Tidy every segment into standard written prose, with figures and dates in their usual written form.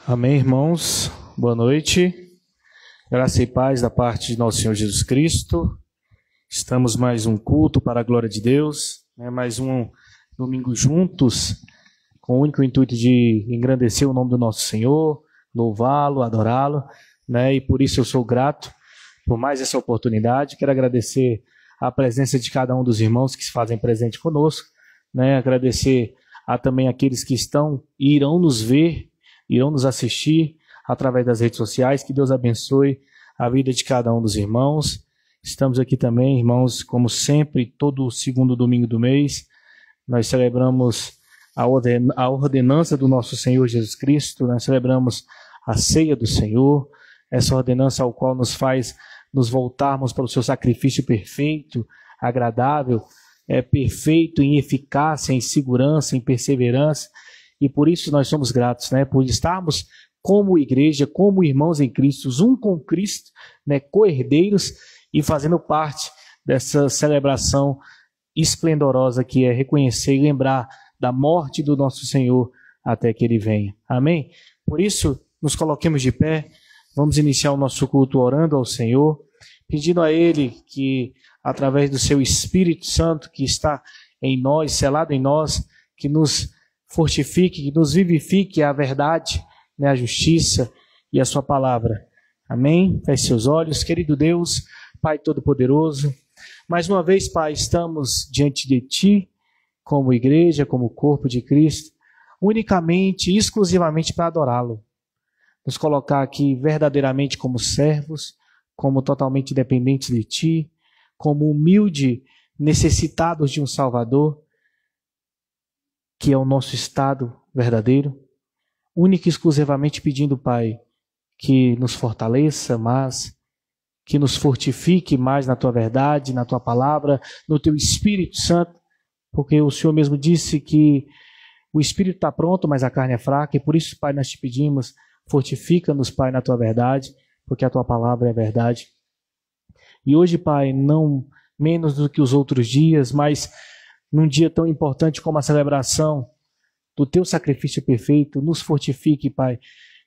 Amém, irmãos. Boa noite. Graça e paz da parte de nosso Senhor Jesus Cristo. Estamos mais um culto para a glória de Deus, mais um domingo juntos, com o único intuito de engrandecer o nome do nosso Senhor, louvá-lo, adorá-lo, e por isso eu sou grato por mais essa oportunidade. Quero agradecer a presença de cada um dos irmãos que se fazem presente conosco, agradecer a também aqueles que estão e irão nos ver, irão nos assistir através das redes sociais. Que Deus abençoe a vida de cada um dos irmãos. Estamos aqui também, irmãos, como sempre, todo segundo domingo do mês, nós celebramos a ordenança do nosso Senhor Jesus Cristo, nós celebramos a ceia do Senhor, essa ordenança ao qual nos faz nos voltarmos para o seu sacrifício perfeito, agradável, perfeito em eficácia, em segurança, em perseverança. E por isso nós somos gratos, por estarmos como igreja, como irmãos em Cristo, um com Cristo, co-herdeiros, e fazendo parte dessa celebração esplendorosa que é reconhecer e lembrar da morte do nosso Senhor até que Ele venha. Amém? Por isso, nos coloquemos de pé, vamos iniciar o nosso culto orando ao Senhor, pedindo a Ele que, através do Seu Espírito Santo que está em nós, selado em nós, que nos fortifique, que nos vivifique a verdade, a justiça e a sua palavra. Amém? Feche seus olhos. Querido Deus, Pai Todo-Poderoso, mais uma vez, Pai, estamos diante de Ti, como igreja, como corpo de Cristo, unicamente e exclusivamente para adorá-lo. Nos colocar aqui verdadeiramente como servos, como totalmente dependentes de Ti, como humilde, necessitados de um Salvador, que é o nosso estado verdadeiro, única e exclusivamente pedindo, Pai, que nos fortaleça mais, que nos fortifique mais na Tua verdade, na Tua palavra, no Teu Espírito Santo, porque o Senhor mesmo disse que o Espírito está pronto, mas a carne é fraca, e por isso, Pai, nós te pedimos, fortifica-nos, Pai, na Tua verdade, porque a Tua palavra é verdade. E hoje, Pai, não menos do que os outros dias, mas num dia tão importante como a celebração do Teu sacrifício perfeito, nos fortifique, Pai,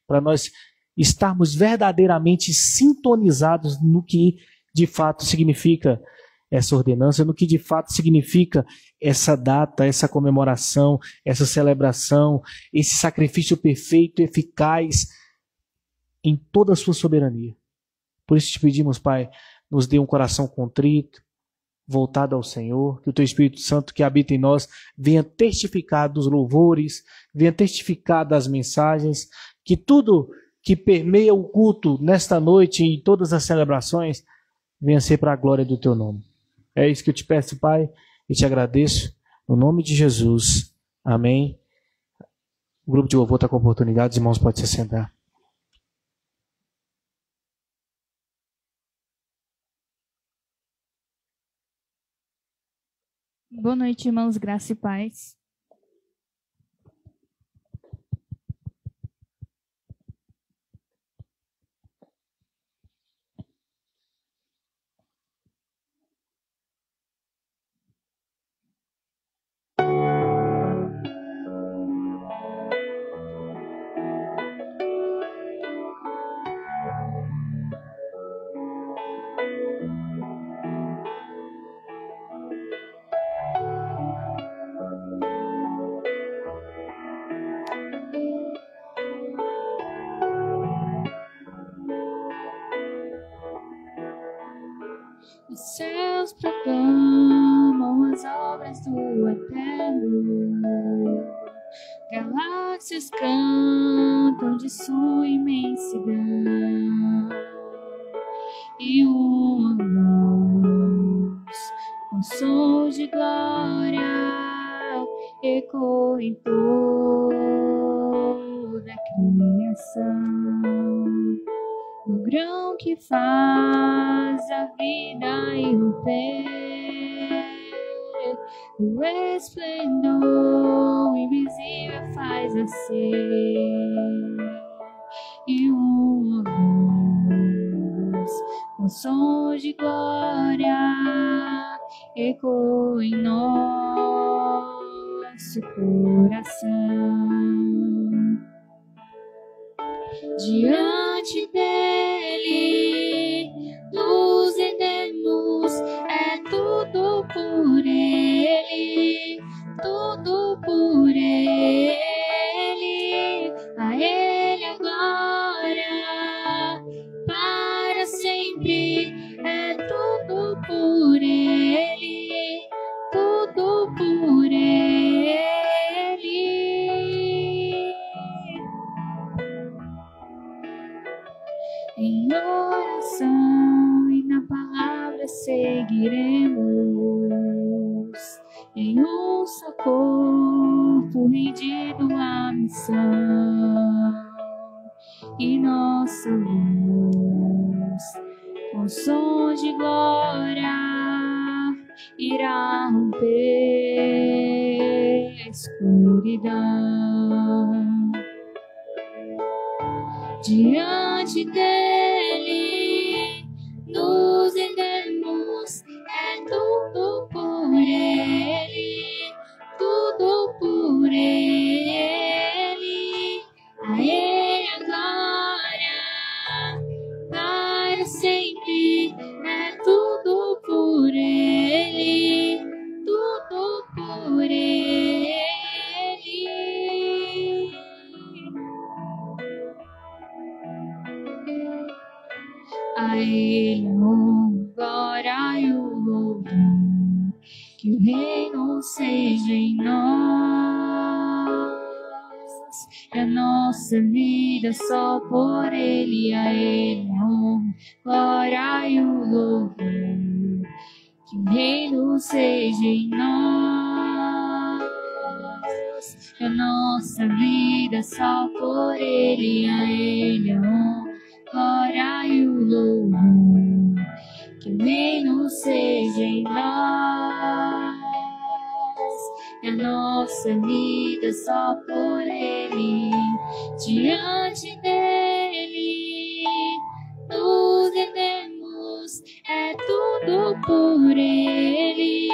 para nós estarmos verdadeiramente sintonizados no que de fato significa essa ordenança, no que de fato significa essa data, essa comemoração, essa celebração, esse sacrifício perfeito, eficaz em toda a sua soberania. Por isso te pedimos, Pai, nos dê um coração contrito, voltado ao Senhor, que o Teu Espírito Santo que habita em nós venha testificar dos louvores, venha testificar das mensagens, que tudo que permeia o culto nesta noite e em todas as celebrações venha ser para a glória do Teu nome. É isso que eu te peço, Pai, e te agradeço, no nome de Jesus. Amém. O grupo de louvor está com oportunidade, os irmãos podem se sentar. Boa noite, irmãos, graça e paz. Os céus proclamam as obras do Eterno, galáxias cantam de sua imensidão, e uma luz com som de glória ecoa em toda a criação. O grão que faz a vida irromper, o esplendor invisível faz nascer, e uma luz com som de glória ecoa em nosso coração. diante dele nos rendemos, é tudo por ele, tudo por ele, a ele a glória para sempre, é tudo por ele, tudo por ele. Em oração e na palavra seguiremos, em um só corpo rendido à missão, e nossa luz, com som de glória, irá romper a escuridão. Diante dele nos rendemos, é tudo por ele, tudo por ele, a ele a glória para sempre, é tudo por ele, tudo por ele. A ele a glória e o louvor, que o reino seja em nós, e a nossa vida só por ele. A ele a glória e o louvor, que o reino seja em nós, e a nossa vida só por ele. A ele a glória e o louvor, que o reino seja em nós, e a nossa vida só por ele. Diante dele nos rendemos, é tudo por ele,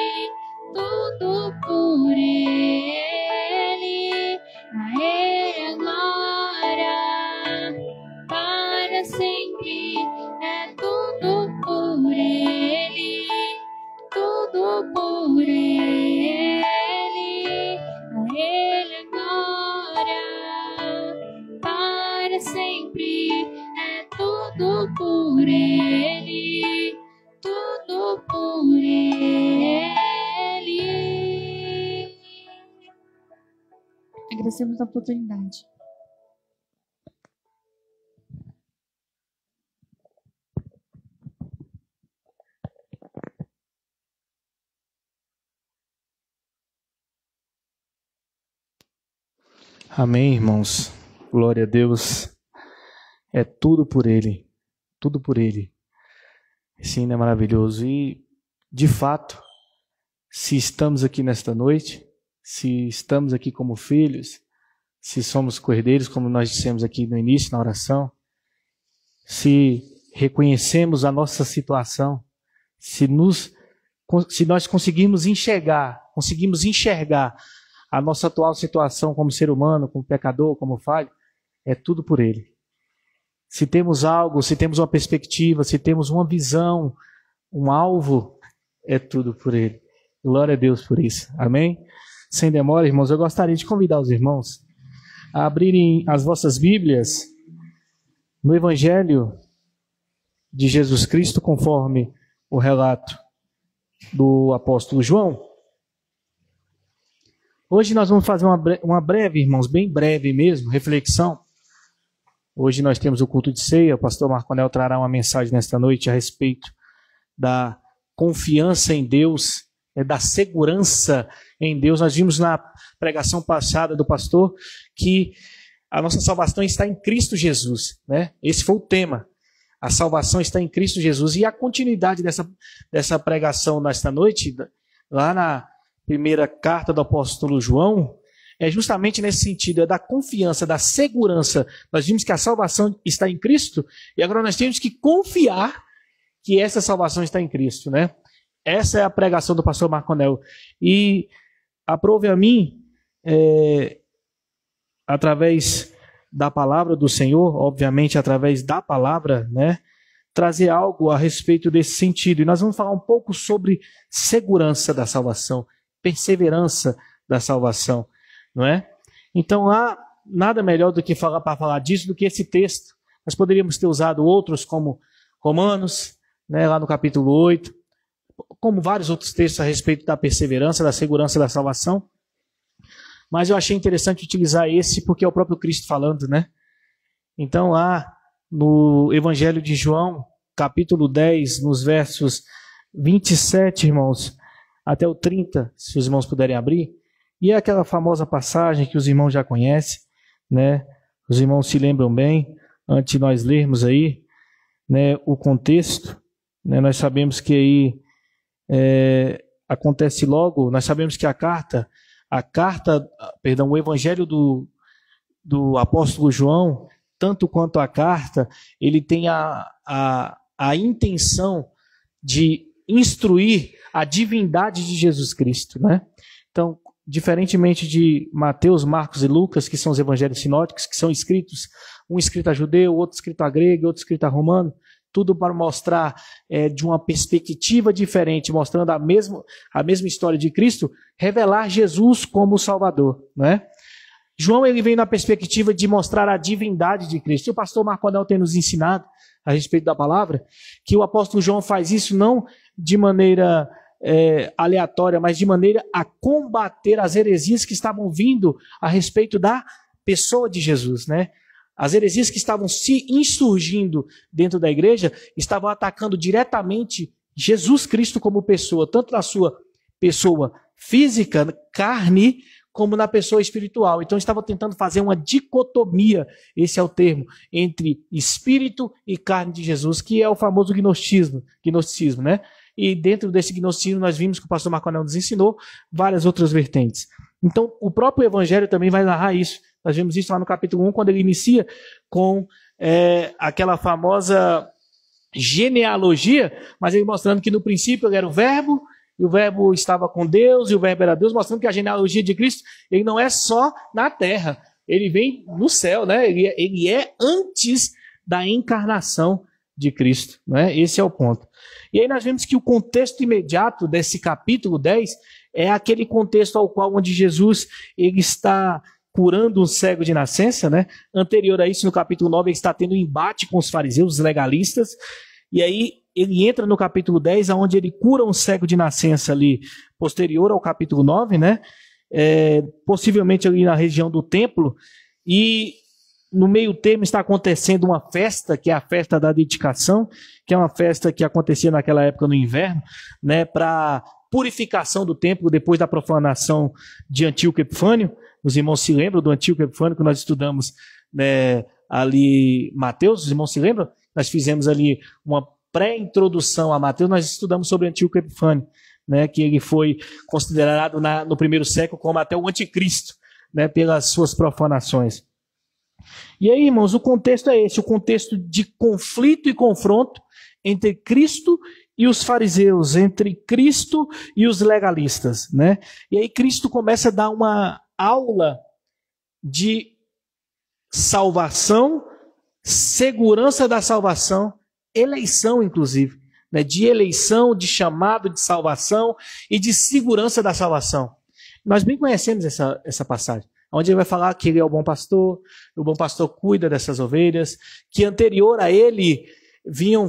tudo por ele, a ele a glória para sempre, é tudo por ele, tudo por ele, a ele a glória para sempre, é tudo por ele, tudo por ele. Agradecemos a oportunidade. Amém, irmãos. Glória a Deus. É tudo por Ele. Tudo por Ele. Esse hino é maravilhoso. E, de fato, se estamos aqui nesta noite, se estamos aqui como filhos, se somos cordeiros, como nós dissemos aqui no início, na oração, se reconhecemos a nossa situação, se nós conseguimos enxergar a nossa atual situação como ser humano, como pecador, como falho, é tudo por Ele. Se temos algo, se temos uma perspectiva, se temos uma visão, um alvo, é tudo por Ele. Glória a Deus por isso. Amém? Sem demora, irmãos, eu gostaria de convidar os irmãos a abrirem as vossas Bíblias no Evangelho de Jesus Cristo, conforme o relato do apóstolo João. Hoje nós vamos fazer uma breve, irmãos, bem breve mesmo, reflexão. Hoje nós temos o culto de ceia, o pastor Marconel trará uma mensagem nesta noite a respeito da confiança em Deus, da segurança em Deus. Nós vimos na pregação passada do pastor que a nossa salvação está em Cristo Jesus, né? Esse foi o tema. A salvação está em Cristo Jesus. E a continuidade dessa pregação nesta noite, lá na primeira carta do apóstolo João, é justamente nesse sentido, é da confiança, da segurança. Nós vimos que a salvação está em Cristo, e agora nós temos que confiar que essa salvação está em Cristo, né? Essa é a pregação do pastor Marconel. E aprove a mim, através da palavra do Senhor, obviamente através da palavra, né, trazer algo a respeito desse sentido. E nós vamos falar um pouco sobre segurança da salvação, perseverança da salvação, não é? Então há nada melhor do que para falar disso do que esse texto. Nós poderíamos ter usado outros como Romanos, né, lá no capítulo 8, como vários outros textos a respeito da perseverança, da segurança da salvação. Mas eu achei interessante utilizar esse porque é o próprio Cristo falando, né? Então lá no Evangelho de João, capítulo 10, nos versos 27, irmãos, até o 30, se os irmãos puderem abrir, e é aquela famosa passagem que os irmãos já conhecem, né? Os irmãos se lembram bem, antes de nós lermos aí, né, o contexto, né? Nós sabemos que aí acontece logo, nós sabemos que o Evangelho do apóstolo João, tanto quanto a carta, ele tem a intenção de instruir a divindade de Jesus Cristo, né? Então, diferentemente de Mateus, Marcos e Lucas, que são os evangelhos sinóticos, que são escritos, um escrito a judeu, outro escrito a grego, outro escrito a romano, tudo para mostrar de uma perspectiva diferente, mostrando a mesma história de Cristo, revelar Jesus como Salvador, né? João, ele vem na perspectiva de mostrar a divindade de Cristo. E o pastor Marco Anel tem nos ensinado a respeito da palavra, que o apóstolo João faz isso não de maneira aleatória, mas de maneira a combater as heresias que estavam vindo a respeito da pessoa de Jesus, né? As heresias que estavam se insurgindo dentro da igreja estavam atacando diretamente Jesus Cristo como pessoa, tanto na sua pessoa física, carne, como na pessoa espiritual. Então estavam tentando fazer uma dicotomia, esse é o termo, entre espírito e carne de Jesus, que é o famoso gnosticismo, né? E dentro desse gnosticismo nós vimos que o pastor Marco Anel nos ensinou várias outras vertentes. Então o próprio evangelho também vai narrar isso. Nós vimos isso lá no capítulo 1, quando ele inicia com aquela famosa genealogia, mas ele mostrando que no princípio ele era o verbo, e o verbo estava com Deus, e o verbo era Deus, mostrando que a genealogia de Cristo, ele não é só na terra, ele vem no céu, né? Ele é antes da encarnação de Cristo, né? Esse é o ponto. E aí nós vemos que o contexto imediato desse capítulo 10 é aquele contexto ao qual onde Jesus ele está curando um cego de nascença, né? Anterior a isso, no capítulo 9, ele está tendo um embate com os fariseus, os legalistas, e aí ele entra no capítulo 10, onde ele cura um cego de nascença ali, posterior ao capítulo 9, né? Possivelmente ali na região do templo, e no meio termo está acontecendo uma festa, que é a festa da dedicação, que é uma festa que acontecia naquela época no inverno, né? Para purificação do templo depois da profanação de Antíoco Epifânio. Os irmãos se lembram do Antíoco Epifânio que nós estudamos, né, ali Mateus? Os irmãos se lembram? Nós fizemos ali uma pré-introdução a Mateus, nós estudamos sobre Antíoco Epifânio, né, que ele foi considerado no primeiro século como até o anticristo, né, pelas suas profanações. E aí, irmãos, o contexto é esse, o contexto de conflito e confronto entre Cristo e os fariseus, entre Cristo e os legalistas, né? E aí Cristo começa a dar uma aula de salvação, segurança da salvação, eleição inclusive, né? De eleição, de chamado de salvação e de segurança da salvação. Nós bem conhecemos essa passagem, onde ele vai falar que ele é o bom pastor cuida dessas ovelhas, que anterior a ele vinham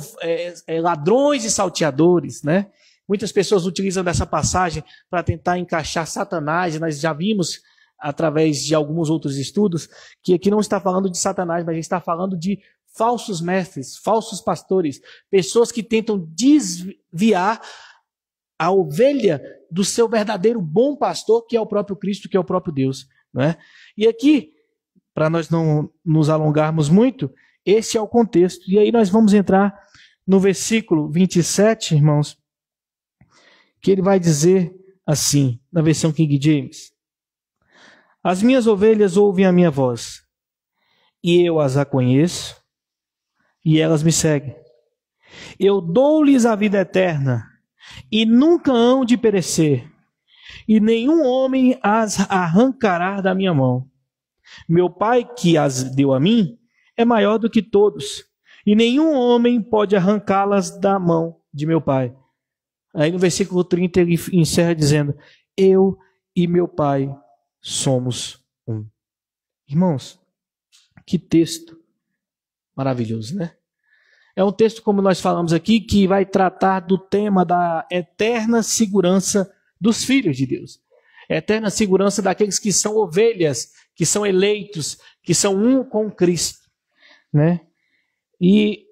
ladrões e salteadores, né? Muitas pessoas utilizam dessa passagem para tentar encaixar Satanás, e nós já vimos, através de alguns outros estudos, que aqui não está falando de Satanás, mas está falando de falsos mestres, falsos pastores, pessoas que tentam desviar a ovelha do seu verdadeiro bom pastor, que é o próprio Cristo, que é o próprio Deus, né? E aqui, para nós não nos alongarmos muito, esse é o contexto. E aí nós vamos entrar no versículo 27, irmãos, que ele vai dizer assim, na versão King James: as minhas ovelhas ouvem a minha voz, e eu as conheço, e elas me seguem. Eu dou-lhes a vida eterna, e nunca hão de perecer, e nenhum homem as arrancará da minha mão. Meu Pai que as deu a mim é maior do que todos, e nenhum homem pode arrancá-las da mão de meu Pai. Aí no versículo 30 ele encerra dizendo: eu e meu Pai somos um. Irmãos, que texto maravilhoso, né? É um texto, como nós falamos aqui, que vai tratar do tema da eterna segurança dos filhos de Deus. Eterna segurança daqueles que são ovelhas, que são eleitos, que são um com Cristo, né? E,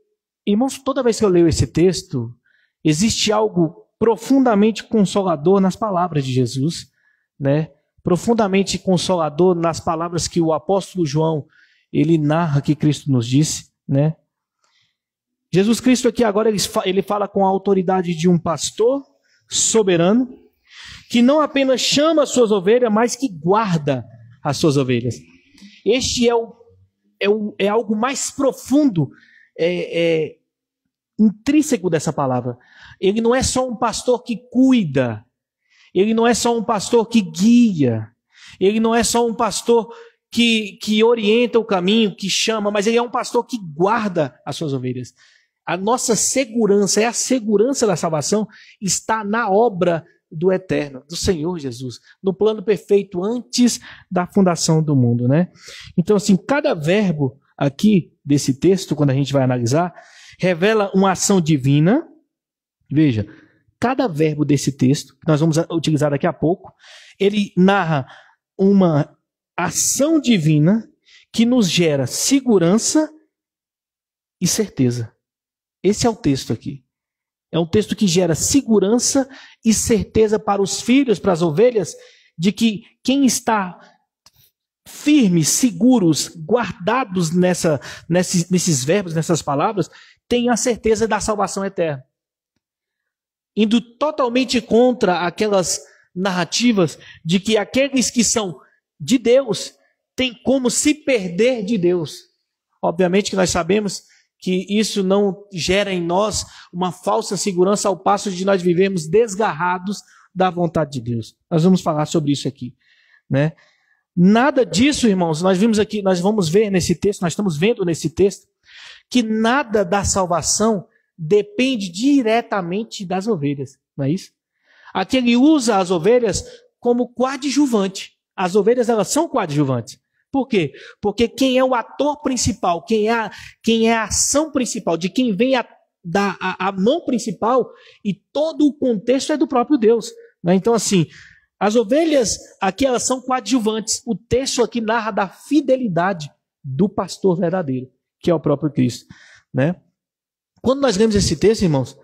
irmãos, toda vez que eu leio esse texto, existe algo profundamente consolador nas palavras de Jesus, né? Profundamente consolador nas palavras que o apóstolo João, ele narra que Cristo nos disse, né? Jesus Cristo aqui agora ele fala com a autoridade de um pastor soberano, que não apenas chama as suas ovelhas, mas que guarda as suas ovelhas. Este é algo mais profundo, intrínseco dessa palavra. Ele não é só um pastor que cuida, ele não é só um pastor que guia, ele não é só um pastor que orienta o caminho, que chama, mas ele é um pastor que guarda as suas ovelhas. A nossa segurança, a segurança da salvação, está na obra do Eterno, do Senhor Jesus, no plano perfeito antes da fundação do mundo, né? Então, assim, cada verbo aqui desse texto, quando a gente vai analisar, revela uma ação divina. Veja, cada verbo desse texto, que nós vamos utilizar daqui a pouco, ele narra uma ação divina que nos gera segurança e certeza. Esse é o texto aqui. É um texto que gera segurança e certeza para os filhos, para as ovelhas, de que quem está firmes, seguros, guardados nesses verbos, nessas palavras, tem a certeza da salvação eterna. Indo totalmente contra aquelas narrativas de que aqueles que são de Deus têm como se perder de Deus. Obviamente que nós sabemos que isso não gera em nós uma falsa segurança ao passo de nós vivermos desgarrados da vontade de Deus. Nós vamos falar sobre isso aqui, né? Nada disso, irmãos, nós vimos aqui, nós vamos ver nesse texto, nós estamos vendo nesse texto, que nada da salvação depende diretamente das ovelhas, não é isso? Aqui ele usa as ovelhas como coadjuvante. As ovelhas, elas são coadjuvantes. Por quê? Porque quem é o ator principal, quem é a ação principal, de quem vem a mão principal, e todo o contexto é do próprio Deus, né? Então, assim, as ovelhas aqui, elas são coadjuvantes. O texto aqui narra da fidelidade do pastor verdadeiro, que é o próprio Cristo, né? Quando nós lemos esse texto, irmãos,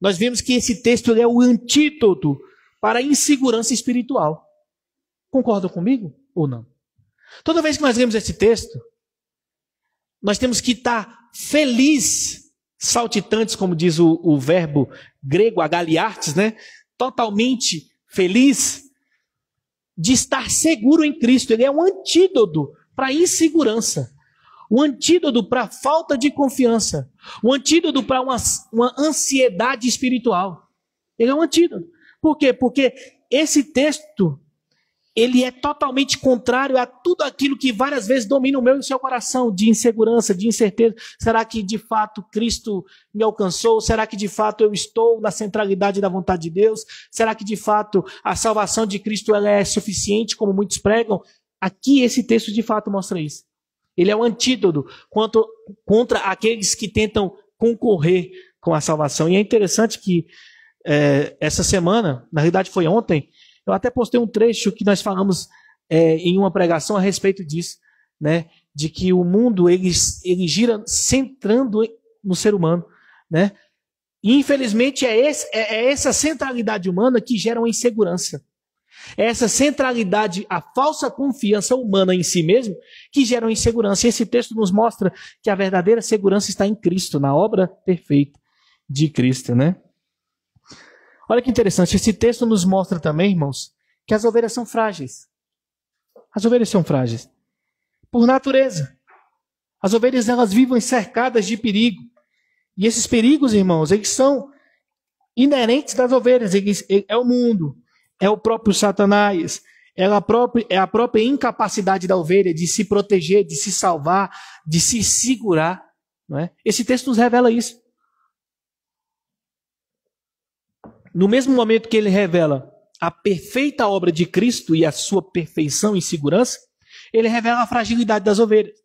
nós vemos que esse texto é o antídoto para a insegurança espiritual. Concordam comigo ou não? Toda vez que nós lemos esse texto, nós temos que estar feliz, saltitantes, como diz o verbo grego, agaliartes, né? Totalmente feliz de estar seguro em Cristo. Ele é um antídoto para a insegurança, um antídoto para a falta de confiança, um antídoto para uma ansiedade espiritual. Ele é um antídoto. Por quê? Porque esse texto, ele é totalmente contrário a tudo aquilo que várias vezes domina o meu e o seu coração, de insegurança, de incerteza. Será que de fato Cristo me alcançou? Será que de fato eu estou na centralidade da vontade de Deus? Será que de fato a salvação de Cristo ela é suficiente, como muitos pregam? Aqui esse texto de fato mostra isso. Ele é um antídoto contra aqueles que tentam concorrer com a salvação. E é interessante que essa semana, na realidade foi ontem, eu até postei um trecho que nós falamos em uma pregação a respeito disso, né? De que o mundo ele gira centrando no ser humano, né? E infelizmente é essa centralidade humana que gera uma insegurança. É essa centralidade, a falsa confiança humana em si mesmo, que gera uma insegurança. E esse texto nos mostra que a verdadeira segurança está em Cristo, na obra perfeita de Cristo, né? Olha que interessante, esse texto nos mostra também, irmãos, que as ovelhas são frágeis. As ovelhas são frágeis. Por natureza. As ovelhas, elas vivem cercadas de perigo. E esses perigos, irmãos, eles são inerentes das ovelhas. É o mundo, é o próprio Satanás, é a própria incapacidade da ovelha de se proteger, de se salvar, de se segurar. Não é? Esse texto nos revela isso. No mesmo momento que ele revela a perfeita obra de Cristo e a sua perfeição e segurança, ele revela a fragilidade das ovelhas.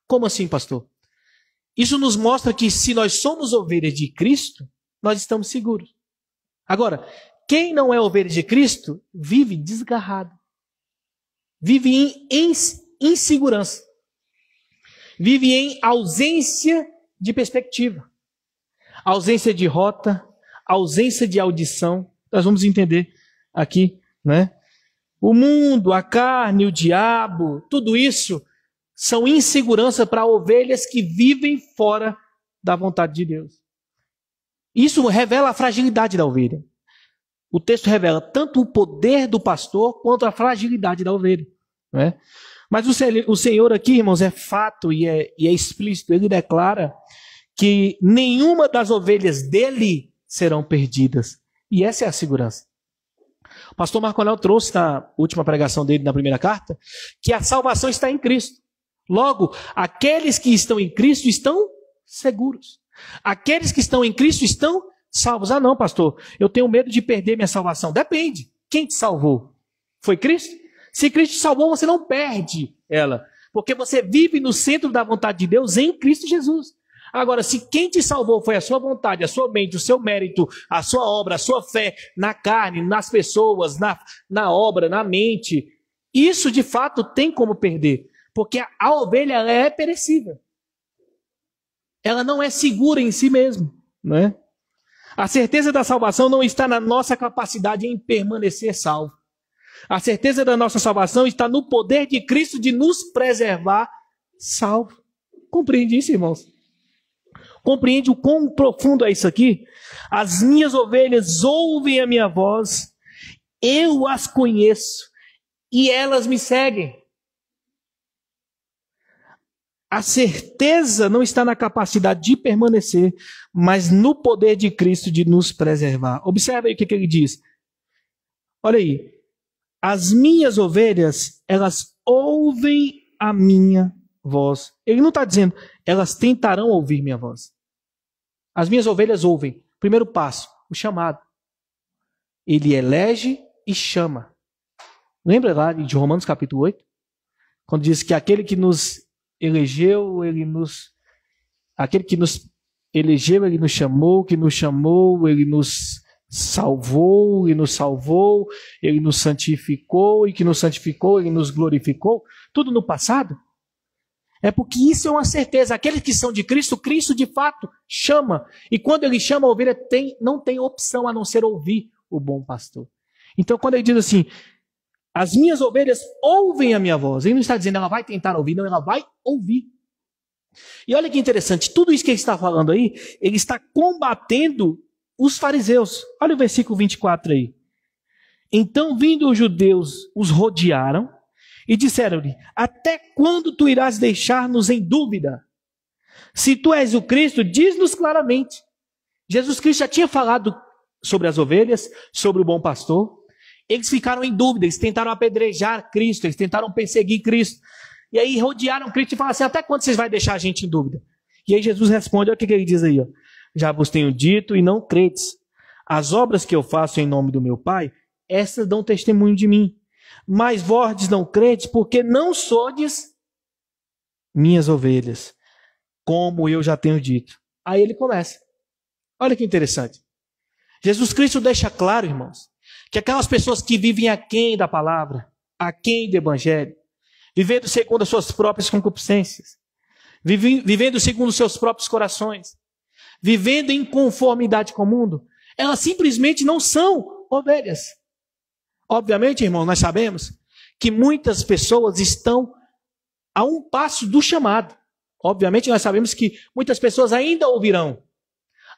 Como assim, pastor? Isso nos mostra que se nós somos ovelhas de Cristo, nós estamos seguros. Agora, quem não é ovelha de Cristo, vive desgarrado. Vive em insegurança. Vive em ausência de perspectiva. Ausência de rota, ausência de audição. Nós vamos entender aqui, né? O mundo, a carne, o diabo, tudo isso são insegurança para ovelhas que vivem fora da vontade de Deus. Isso revela a fragilidade da ovelha. O texto revela tanto o poder do pastor quanto a fragilidade da ovelha. Né? Mas o Senhor aqui, irmãos, é fato e é explícito. Ele declara que nenhuma das ovelhas dele serão perdidas. E essa é a segurança. O pastor Marco Anel trouxe na última pregação dele, na primeira carta, que a salvação está em Cristo. Logo, aqueles que estão em Cristo estão seguros. Aqueles que estão em Cristo estão salvos. Ah, não, pastor, eu tenho medo de perder minha salvação. Depende. Quem te salvou? Foi Cristo? Se Cristo te salvou, você não perde ela. Porque você vive no centro da vontade de Deus em Cristo Jesus. Agora, se quem te salvou foi a sua vontade, a sua mente, o seu mérito, a sua obra, a sua fé na carne, nas pessoas, na obra, na mente, isso de fato tem como perder. Porque a ovelha ela é perecível. Ela não é segura em si mesma. Né? A certeza da salvação não está na nossa capacidade em permanecer salvo. A certeza da nossa salvação está no poder de Cristo de nos preservar salvo. Compreende isso, irmãos? Compreende o quão profundo é isso aqui? As minhas ovelhas ouvem a minha voz, eu as conheço e elas me seguem. A certeza não está na capacidade de permanecer, mas no poder de Cristo de nos preservar. Observe aí o que ele diz. Olha aí. As minhas ovelhas, elas ouvem a minha voz. Ele não está dizendo, elas tentarão ouvir minha voz. As minhas ovelhas ouvem. Primeiro passo, o chamado. Ele elege e chama. Lembra lá de Romanos capítulo 8? Quando diz que aquele que nos elegeu, ele nos chamou, que nos chamou, ele nos salvou, ele nos santificou, e que nos santificou, ele nos glorificou. Tudo no passado. É porque isso é uma certeza. Aqueles que são de Cristo, Cristo de fato chama. E quando ele chama, a ovelha não tem opção a não ser ouvir o bom pastor. Então quando ele diz assim, as minhas ovelhas ouvem a minha voz. Ele não está dizendo ela vai tentar ouvir, não, ela vai ouvir. E olha que interessante, tudo isso que ele está falando aí, ele está combatendo os fariseus. Olha o versículo 24 aí. Então vindo os judeus, os rodearam e disseram-lhe, até quando tu irás deixar-nos em dúvida? Se tu és o Cristo, diz-nos claramente. Jesus Cristo já tinha falado sobre as ovelhas, sobre o bom pastor. Eles ficaram em dúvida, eles tentaram apedrejar Cristo, eles tentaram perseguir Cristo. E aí rodearam Cristo e falaram assim, até quando vocês vão deixar a gente em dúvida? E aí Jesus responde, olha o que ele diz aí. Ó. Já vos tenho dito e não credes. As obras que eu faço em nome do meu Pai, essas dão testemunho de mim. Mas vós não credes porque não sodes minhas ovelhas, como eu já tenho dito. Aí ele começa. Olha que interessante. Jesus Cristo deixa claro, irmãos, que aquelas pessoas que vivem aquém da palavra, aquém do evangelho, vivendo segundo as suas próprias concupiscências, vivendo segundo os seus próprios corações, vivendo em conformidade com o mundo, elas simplesmente não são ovelhas. Obviamente, irmãos, nós sabemos que muitas pessoas estão a um passo do chamado. Obviamente, nós sabemos que muitas pessoas ainda ouvirão,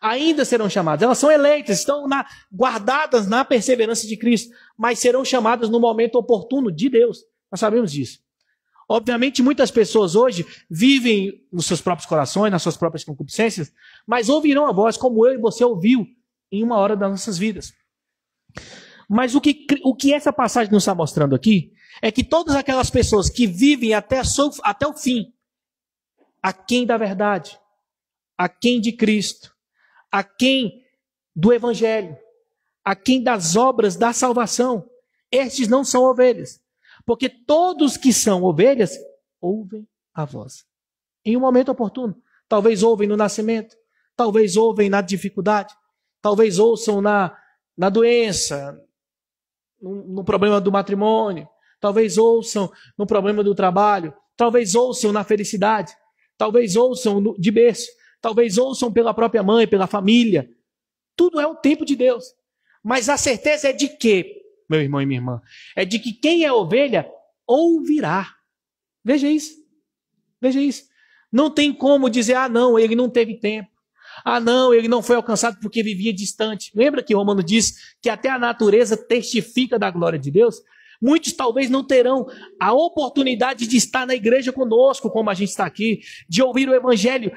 ainda serão chamadas. Elas são eleitas, estão guardadas na perseverança de Cristo, mas serão chamadas no momento oportuno de Deus. Nós sabemos disso. Obviamente, muitas pessoas hoje vivem nos seus próprios corações, nas suas próprias concupiscências, mas ouvirão a voz como eu e você ouviu em uma hora das nossas vidas. Mas o que essa passagem nos está mostrando aqui é que todas aquelas pessoas que vivem até o fim, aquém da verdade, aquém de Cristo, aquém do Evangelho, aquém das obras da salvação, estes não são ovelhas. Porque todos que são ovelhas ouvem a voz. Em um momento oportuno. Talvez ouvem no nascimento, talvez ouvem na dificuldade, talvez ouçam na doença, no problema do matrimônio, talvez ouçam no problema do trabalho, talvez ouçam na felicidade, talvez ouçam de berço, talvez ouçam pela própria mãe, pela família. Tudo é o tempo de Deus. Mas a certeza é de que, meu irmão e minha irmã, é de que quem é ovelha ouvirá. Veja isso. Veja isso. Não tem como dizer, não, ele não teve tempo. Não, ele não foi alcançado porque vivia distante. Lembra que Romano diz que até a natureza testifica da glória de Deus? Muitos talvez não terão a oportunidade de estar na igreja conosco, como a gente está aqui, de ouvir o evangelho,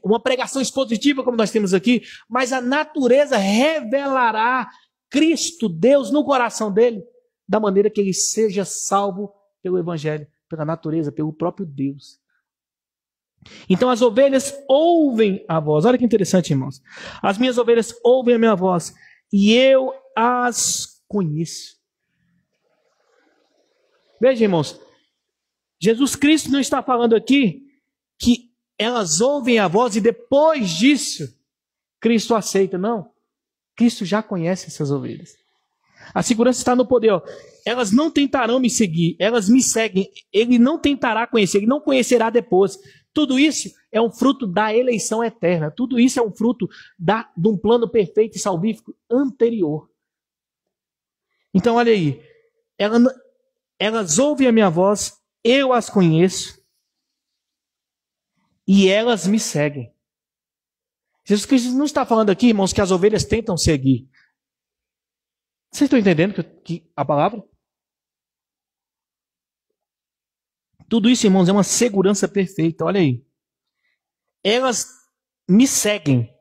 uma pregação expositiva como nós temos aqui, mas a natureza revelará Cristo, Deus, no coração dele, da maneira que ele seja salvo pelo evangelho, pela natureza, pelo próprio Deus. Então as ovelhas ouvem a voz. Olha que interessante, irmãos. As minhas ovelhas ouvem a minha voz e eu as conheço. Veja, irmãos, Jesus Cristo não está falando aqui que elas ouvem a voz e depois disso Cristo aceita. Não. Cristo já conhece essas ovelhas. A segurança está no poder. Elas não tentarão me seguir, elas me seguem. Ele não tentará conhecer, ele não conhecerá depois. Tudo isso é um fruto da eleição eterna. Tudo isso é um fruto de um plano perfeito e salvífico anterior. Então, olha aí. Elas ouvem a minha voz, eu as conheço e elas me seguem. Jesus Cristo não está falando aqui, irmãos, que as ovelhas tentam seguir. Vocês estão entendendo a palavra? Tudo isso, irmãos, é uma segurança perfeita. Olha aí. Elas me seguem.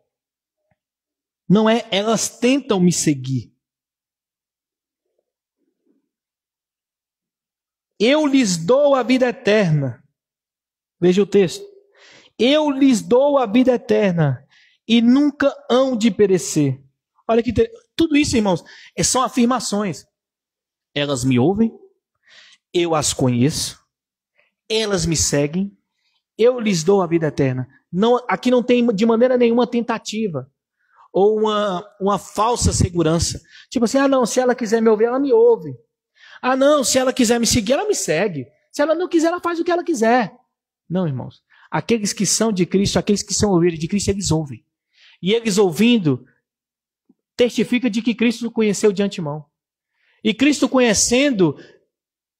Não é, elas tentam me seguir. Eu lhes dou a vida eterna. Veja o texto. Eu lhes dou a vida eterna e nunca hão de perecer. Olha que tudo isso, irmãos, são afirmações. Elas me ouvem, eu as conheço, elas me seguem, eu lhes dou a vida eterna. Não, aqui não tem de maneira nenhuma tentativa ou uma falsa segurança. Tipo assim, não, se ela quiser me ouvir, ela me ouve. Não, se ela quiser me seguir, ela me segue. Se ela não quiser, ela faz o que ela quiser. Não, irmãos. Aqueles que são de Cristo, aqueles que são ovelhas de Cristo, eles ouvem. E eles ouvindo, testifica de que Cristo o conheceu de antemão. E Cristo conhecendo,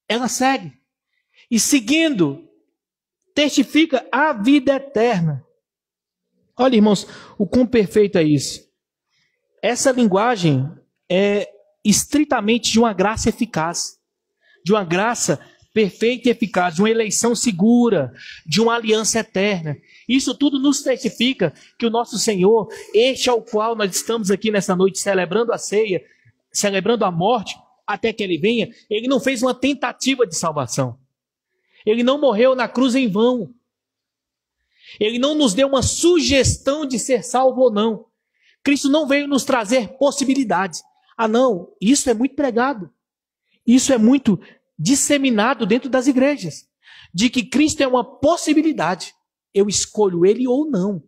ela segue. E seguindo, testifica a vida eterna. Olha, irmãos, o quão perfeito é isso. Essa linguagem é estritamente de uma graça eficaz, de uma graça perfeita e eficaz, de uma eleição segura, de uma aliança eterna. Isso tudo nos testifica que o nosso Senhor, este ao qual nós estamos aqui nessa noite celebrando a ceia, celebrando a morte, até que Ele venha, Ele não fez uma tentativa de salvação. Ele não morreu na cruz em vão. Ele não nos deu uma sugestão de ser salvo ou não. Cristo não veio nos trazer possibilidades. Não, isso é muito pregado. Isso é muito disseminado dentro das igrejas. De que Cristo é uma possibilidade. Eu escolho Ele ou não.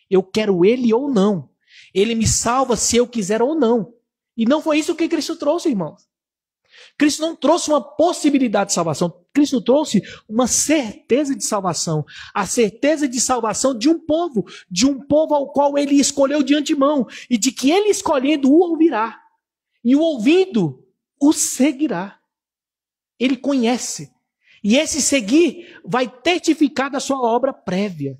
Eu quero Ele ou não. Ele me salva se eu quiser ou não. E não foi isso que Cristo trouxe, irmãos. Cristo não trouxe uma possibilidade de salvação. Cristo trouxe uma certeza de salvação. A certeza de salvação de um povo ao qual Ele escolheu de antemão. E de que Ele escolhendo o ouvirá. E o ouvido o seguirá. Ele conhece. E esse seguir vai testificar da sua obra prévia.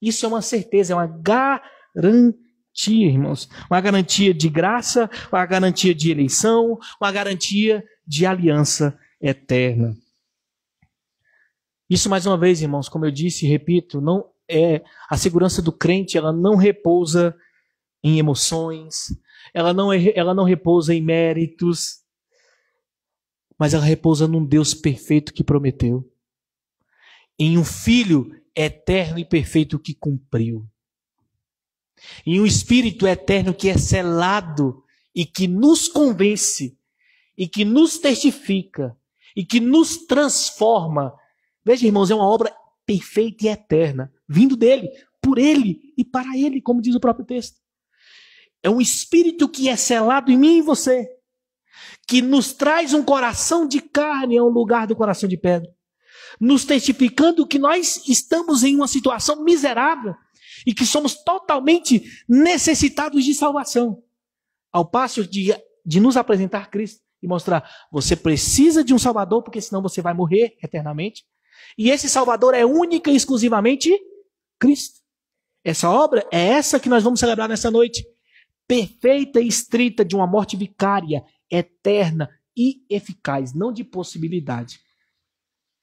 Isso é uma certeza, é uma garantia, irmãos. Uma garantia de graça, uma garantia de eleição, uma garantia de aliança eterna. Isso, mais uma vez, irmãos, como eu disse e repito, não é a segurança do crente, ela não repousa em emoções, ela não repousa em méritos, mas ela repousa num Deus perfeito que prometeu, em um Filho eterno e perfeito que cumpriu, em um Espírito eterno que é selado e que nos convence, e que nos testifica, e que nos transforma. Veja, irmãos, é uma obra perfeita e eterna, vindo dele, por ele e para ele, como diz o próprio texto. É um Espírito que é selado em mim e em você, que nos traz um coração de carne a um lugar do coração de pedra, nos testificando que nós estamos em uma situação miserável e que somos totalmente necessitados de salvação. Ao passo de nos apresentar Cristo e mostrar, você precisa de um Salvador, porque senão você vai morrer eternamente. E esse Salvador é única e exclusivamente Cristo. Essa obra é essa que nós vamos celebrar nessa noite. Perfeita e estrita, de uma morte vicária, eterna e eficaz, não de possibilidade.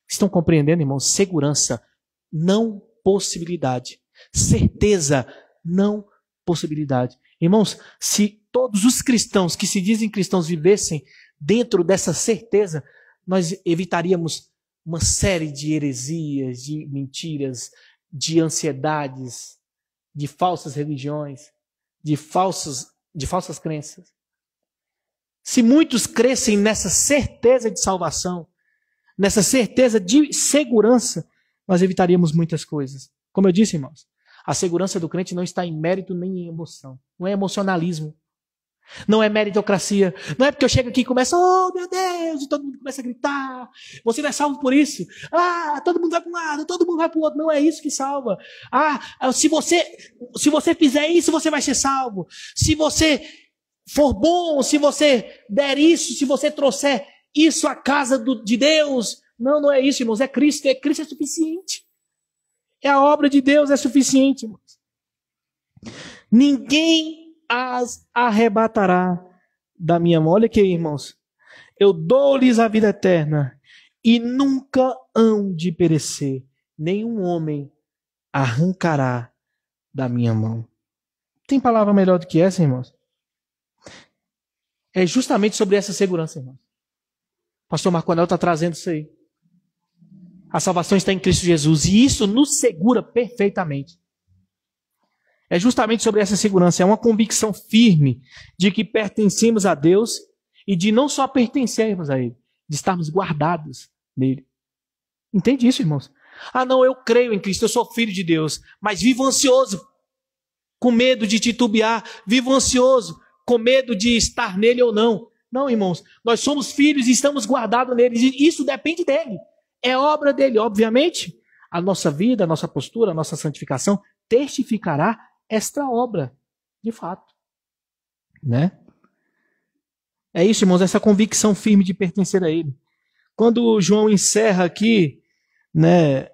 Estão compreendendo, irmãos? Segurança, não possibilidade. Certeza, não possibilidade. Irmãos, se todos os cristãos que se dizem cristãos vivessem dentro dessa certeza, nós evitaríamos uma série de heresias, de mentiras, de ansiedades, de falsas religiões, de falsas crenças. Se muitos crescem nessa certeza de salvação, nessa certeza de segurança, nós evitaríamos muitas coisas. Como eu disse, irmãos, a segurança do crente não está em mérito nem em emoção. Não é emocionalismo. Não é meritocracia. Não é porque eu chego aqui e começo, oh meu Deus, e todo mundo começa a gritar. Você não é salvo por isso. Ah, todo mundo vai para um lado, todo mundo vai para o outro. Não é isso que salva. Ah, se você fizer isso, você vai ser salvo. Se você for bom, se você der isso, se você trouxer isso à casa de Deus. Não é isso, irmãos. É Cristo. Cristo é suficiente. É a obra de Deus, é suficiente, irmãos. Ninguém as arrebatará da minha mão. Olha aqui, irmãos. Eu dou-lhes a vida eterna e nunca hão de perecer. Nenhum homem arrancará da minha mão. Tem palavra melhor do que essa, irmãos? É justamente sobre essa segurança, irmãos. Pastor Marco Anel está trazendo isso aí. A salvação está em Cristo Jesus e isso nos segura perfeitamente. É justamente sobre essa segurança, é uma convicção firme de que pertencemos a Deus e de não só pertencermos a Ele, de estarmos guardados nele. Entende isso, irmãos? Ah, não, eu creio em Cristo, eu sou filho de Deus, mas vivo ansioso, com medo de titubear, vivo ansioso, com medo de estar nele ou não. Não, irmãos, nós somos filhos e estamos guardados nele, e isso depende dele. É obra dele, obviamente. A nossa vida, a nossa postura, a nossa santificação testificará esta obra, de fato. Né? É isso, irmãos, essa convicção firme de pertencer a ele. Quando João encerra aqui, né,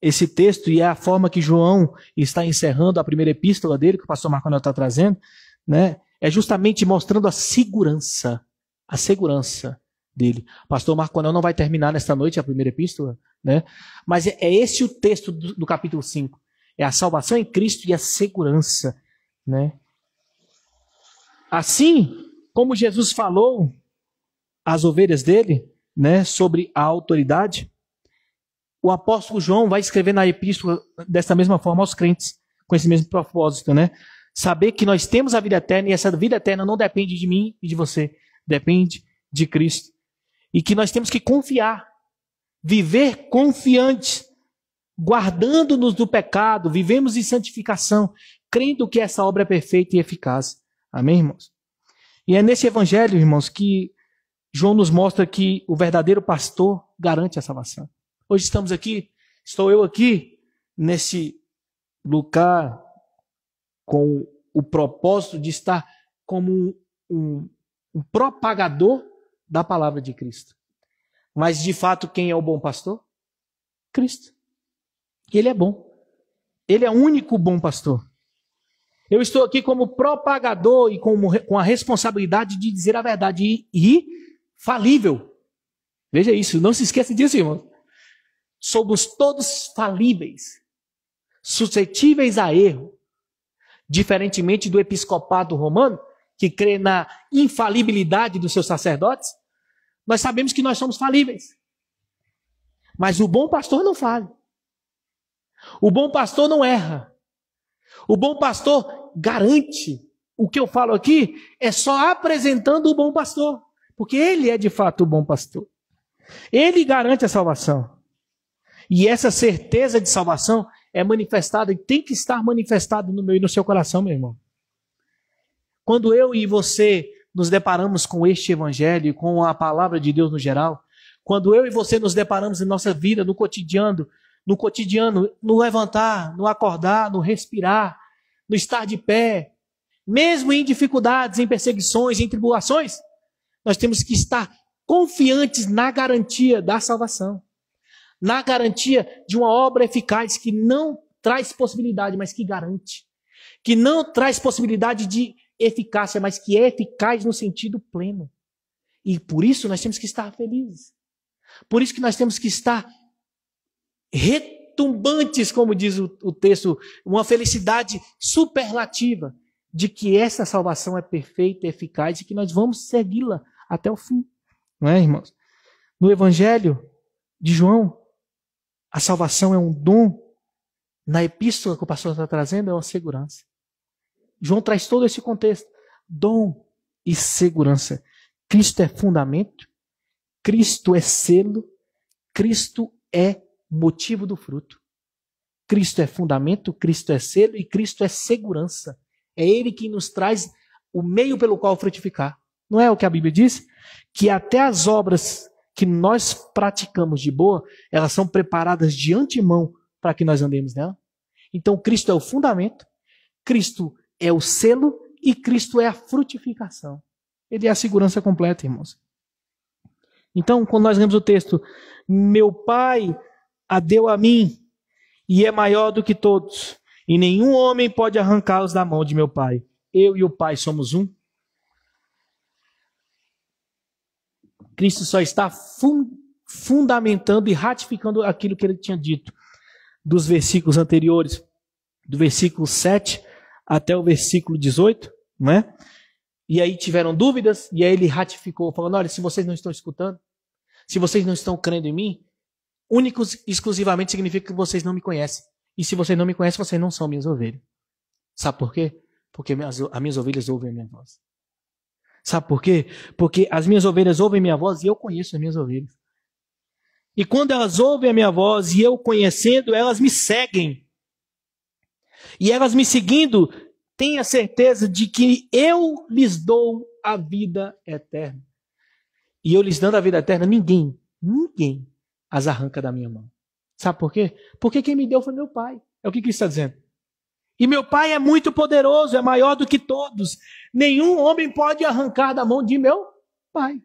esse texto, e é a forma que João está encerrando a primeira epístola dele, que o pastor Marco Anel está trazendo, né, é justamente mostrando a segurança dele. O pastor Marco Anel não vai terminar nesta noite a primeira epístola, né? Mas é esse o texto do capítulo 5. É a salvação em Cristo e a segurança, né? Assim como Jesus falou às ovelhas dele, né, sobre a autoridade, o apóstolo João vai escrever na epístola dessa mesma forma aos crentes, com esse mesmo propósito, né? Saber que nós temos a vida eterna e essa vida eterna não depende de mim e de você, depende de Cristo. E que nós temos que confiar, viver confiantes, guardando-nos do pecado, vivemos em santificação, crendo que essa obra é perfeita e eficaz. Amém, irmãos? E é nesse evangelho, irmãos, que João nos mostra que o verdadeiro pastor garante a salvação. Hoje estou eu aqui, nesse lugar, com o propósito de estar como um propagador da palavra de Cristo. Mas, de fato, quem é o bom pastor? Cristo. Ele é bom. Ele é o único bom pastor. Eu estou aqui como propagador e com a responsabilidade de dizer a verdade e falível. Veja isso, não se esqueça disso, irmão. Somos todos falíveis, suscetíveis a erro. Diferentemente do episcopado romano, que crê na infalibilidade dos seus sacerdotes, nós sabemos que nós somos falíveis. Mas o bom pastor não falha. O bom pastor não erra. O bom pastor garante. O que eu falo aqui é só apresentando o bom pastor. Porque ele é de fato o bom pastor. Ele garante a salvação. E essa certeza de salvação é manifestada e tem que estar manifestada no meu e no seu coração, meu irmão. Quando eu e você nos deparamos com este evangelho, com a palavra de Deus no geral, quando eu e você nos deparamos em nossa vida, no cotidiano, no levantar, no acordar, no respirar, no estar de pé, mesmo em dificuldades, em perseguições, em tribulações, nós temos que estar confiantes na garantia da salvação, na garantia de uma obra eficaz que não traz possibilidade, mas que garante, que não traz possibilidade de eficácia, mas que é eficaz no sentido pleno. E por isso nós temos que estar felizes. Por isso que nós temos que estar retumbantes, como diz o texto, uma felicidade superlativa de que essa salvação é perfeita, eficaz e que nós vamos segui-la até o fim. Não é, irmãos? No Evangelho de João, a salvação é um dom. Na epístola que o pastor está trazendo é uma segurança. João traz todo esse contexto. Dom e segurança. Cristo é fundamento, Cristo é selo, Cristo é motivo do fruto. Cristo é fundamento, Cristo é selo e Cristo é segurança. É Ele que nos traz o meio pelo qual frutificar. Não é o que a Bíblia diz? Que até as obras que nós praticamos de boa, elas são preparadas de antemão para que nós andemos nela. Então Cristo é o fundamento, Cristo é o selo e Cristo é a frutificação. Ele é a segurança completa, irmãos. Então, quando nós lemos o texto, meu Pai a deu a mim e é maior do que todos, e nenhum homem pode arrancá-los da mão de meu Pai. Eu e o Pai somos um. Cristo só está fundamentando e ratificando aquilo que ele tinha dito dos versículos anteriores, do versículo 7 até o versículo 18, não é? E aí tiveram dúvidas, e aí ele ratificou, falando, olha, se vocês não estão escutando, se vocês não estão crendo em mim, únicos exclusivamente significa que vocês não me conhecem. E se vocês não me conhecem, vocês não são minhas ovelhas. Sabe por quê? Porque as minhas ovelhas ouvem a minha voz. Sabe por quê? Porque as minhas ovelhas ouvem a minha voz e eu conheço as minhas ovelhas. E quando elas ouvem a minha voz e eu conhecendo, elas me seguem. E elas me seguindo, tenha certeza de que eu lhes dou a vida eterna. E eu lhes dando a vida eterna, ninguém as arranca da minha mão. Sabe por quê? Porque quem me deu foi meu Pai. É o que Cristo está dizendo. E meu Pai é muito poderoso, é maior do que todos. Nenhum homem pode arrancar da mão de meu Pai. O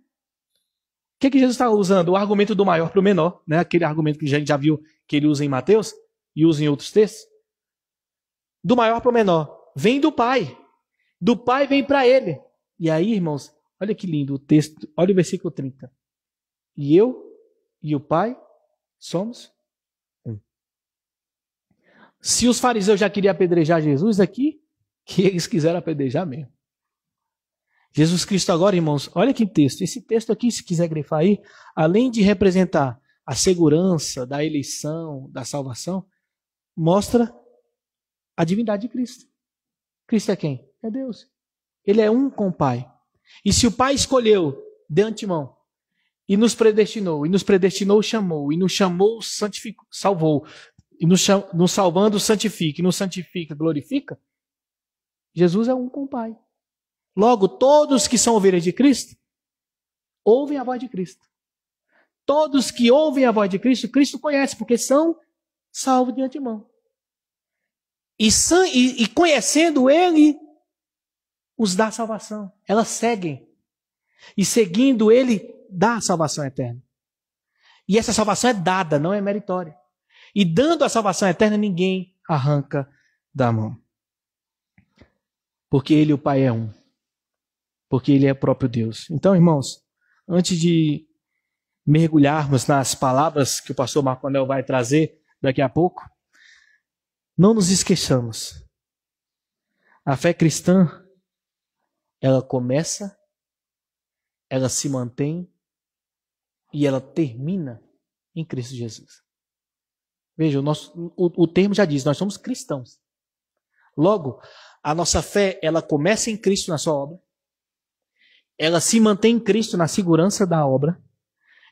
que Jesus está usando? O argumento do maior para o menor, né? Aquele argumento que a gente já viu que ele usa em Mateus e usa em outros textos. Do maior para o menor. Vem do Pai. Do Pai vem para ele. E aí, irmãos, olha que lindo o texto. Olha o versículo 30. E eu e o Pai somos um. Se os fariseus já queriam apedrejar Jesus aqui, que eles quiseram apedrejar mesmo. Jesus Cristo agora, irmãos, olha que texto. Esse texto aqui, se quiser grifar aí, além de representar a segurança da eleição, da salvação, mostra a divindade de Cristo. Cristo é quem? É Deus. Ele é um com o Pai. E se o Pai escolheu de antemão, e nos predestinou, chamou, e nos chamou, santificou, salvou, e nos salvando, santifica, e nos santifica, glorifica, Jesus é um com o Pai. Logo, todos que são ovelhas de Cristo, ouvem a voz de Cristo. Todos que ouvem a voz de Cristo, Cristo conhece, porque são salvos de antemão. E conhecendo Ele, os dá salvação. Elas seguem. E seguindo Ele, dá a salvação eterna. E essa salvação é dada, não é meritória. E dando a salvação eterna, ninguém arranca da mão. Porque Ele e o Pai é um. Porque Ele é próprio Deus. Então, irmãos, antes de mergulharmos nas palavras que o pastor Marco Anel vai trazer daqui a pouco, não nos esqueçamos A fé cristã, ela começa, ela se mantém e ela termina em Cristo Jesus. Veja, o termo já diz, nós somos cristãos. Logo, a nossa fé, ela começa em Cristo na sua obra, ela se mantém em Cristo na segurança da obra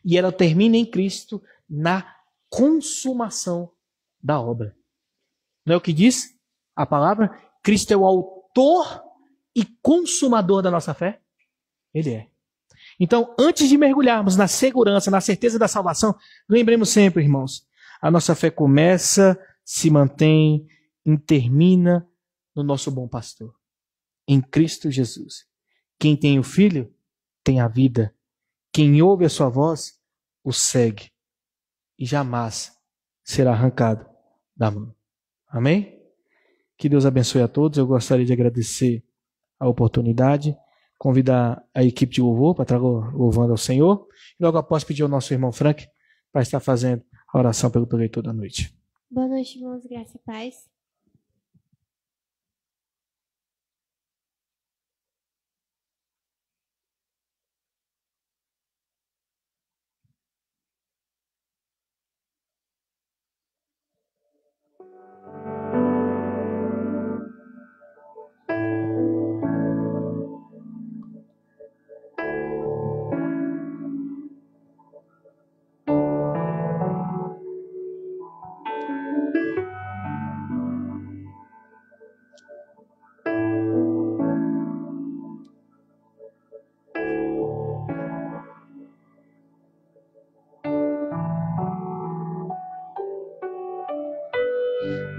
e ela termina em Cristo na consumação da obra. Não é o que diz a palavra? Cristo é o autor e consumador da nossa fé? Ele é. Então, antes de mergulharmos na segurança, na certeza da salvação, lembremos sempre, irmãos, a nossa fé começa, se mantém e termina no nosso bom pastor, em Cristo Jesus. Quem tem o Filho, tem a vida. Quem ouve a sua voz, o segue e jamais será arrancado da mão. Amém? Que Deus abençoe a todos. Eu gostaria de agradecer a oportunidade, convidar a equipe de louvor para estar louvando ao Senhor e logo após pedir ao nosso irmão Frank para estar fazendo a oração pelo pregador da noite. Boa noite, irmãos, graça e paz.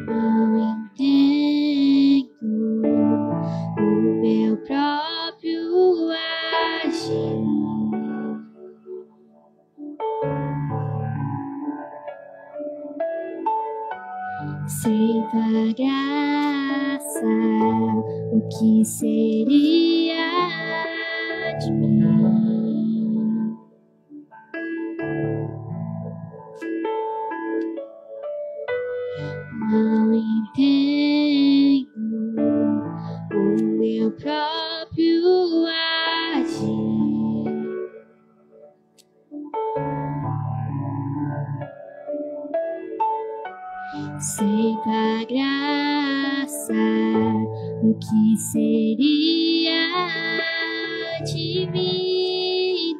Não entendo o meu próprio agir. Sem tua graça, o que seria de mim? Não entendo o meu próprio agir. Sem tua graça, o que seria de mim,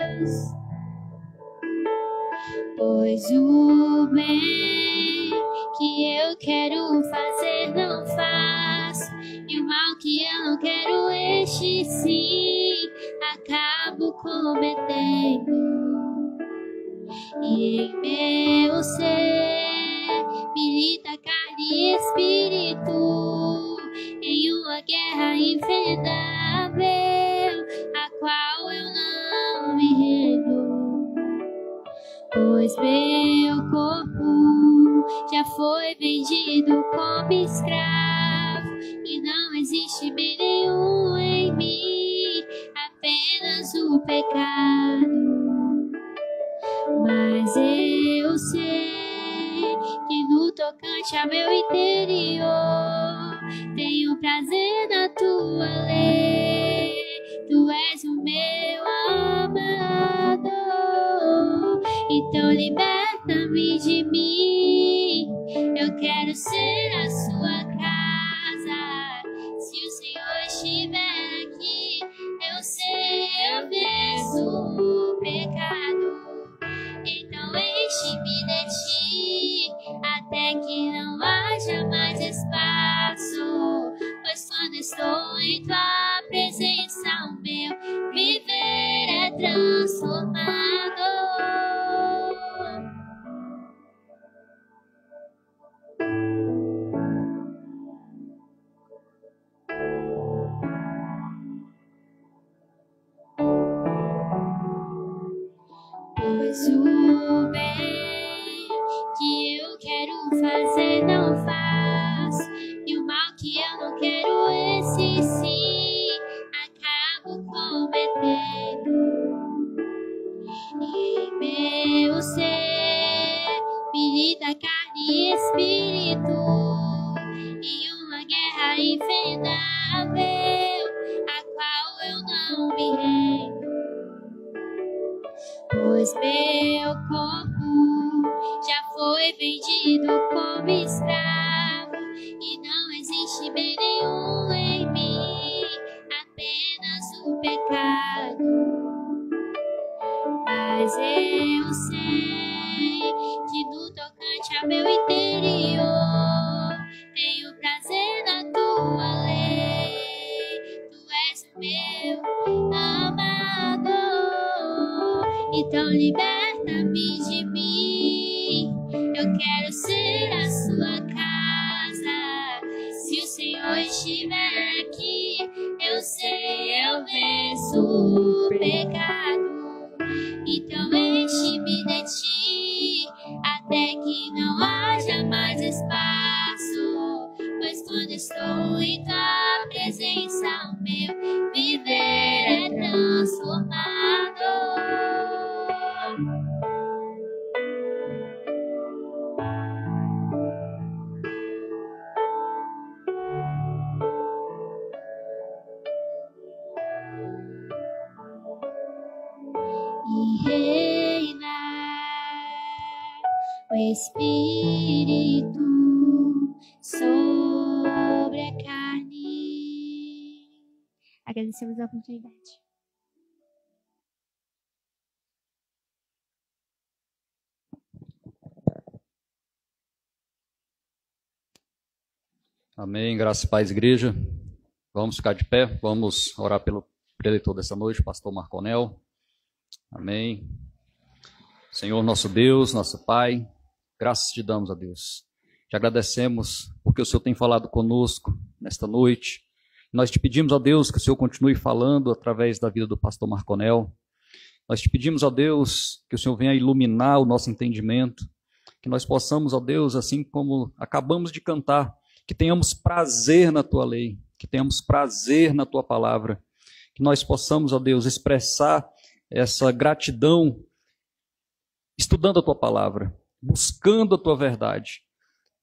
Deus? Pois o bem que eu quero fazer não faço, e o mal que eu não quero, este sim acabo cometendo. E em meu ser milita carne e espírito, em uma guerra infindável, a qual eu não me rendo. Pois meu corpo já foi vendido como escravo, e não existe bem nenhum em mim, apenas o pecado. Mas eu sei que no tocante a meu interior tenho prazer na tua lei. Tu és o meu amado, então liberta-me de mim. Eu quero ser a sua casa. Se o Senhor estiver aqui, eu sei, eu venço o pecado. Então enche-me de ti, até que não haja mais espaço. Pois quando estou em tua presença, o meu viver é transformado. Pois o bem que eu quero fazer não faço, e o mal que eu não quero, esse sim acabo cometendo. E em meu ser milita carne e espírito, em uma guerra não me rendo, pois meu corpo já foi vendido como escravo e não existe bem nenhum em mim, apenas o pecado. Mas eu sei que no tocante ao meu interior tenho prazer na tua lei. Tu és o meu amador, então liberta-me de mim. Eu quero ser a sua casa. Se o Senhor estiver aqui, eu sei, eu venço o pecado. Então enche-me de ti, até que não haja mais espaço. Pois quando estou em tua presença, o meu viver é transformado. E reinar o Espírito sobre a carne. Agradecemos a oportunidade. Amém, graça e paz, igreja. Vamos ficar de pé, vamos orar pelo preletor dessa noite, pastor Marconel. Amém. Senhor, nosso Deus, nosso Pai, graças te damos a Deus. Te agradecemos porque o Senhor tem falado conosco nesta noite. Nós te pedimos, ó Deus, que o Senhor continue falando através da vida do pastor Marconel. Nós te pedimos, ó Deus, que o Senhor venha iluminar o nosso entendimento, que nós possamos, ó Deus, assim como acabamos de cantar, que tenhamos prazer na tua lei, que tenhamos prazer na tua palavra, que nós possamos, ó Deus, expressar essa gratidão estudando a tua palavra, buscando a tua verdade.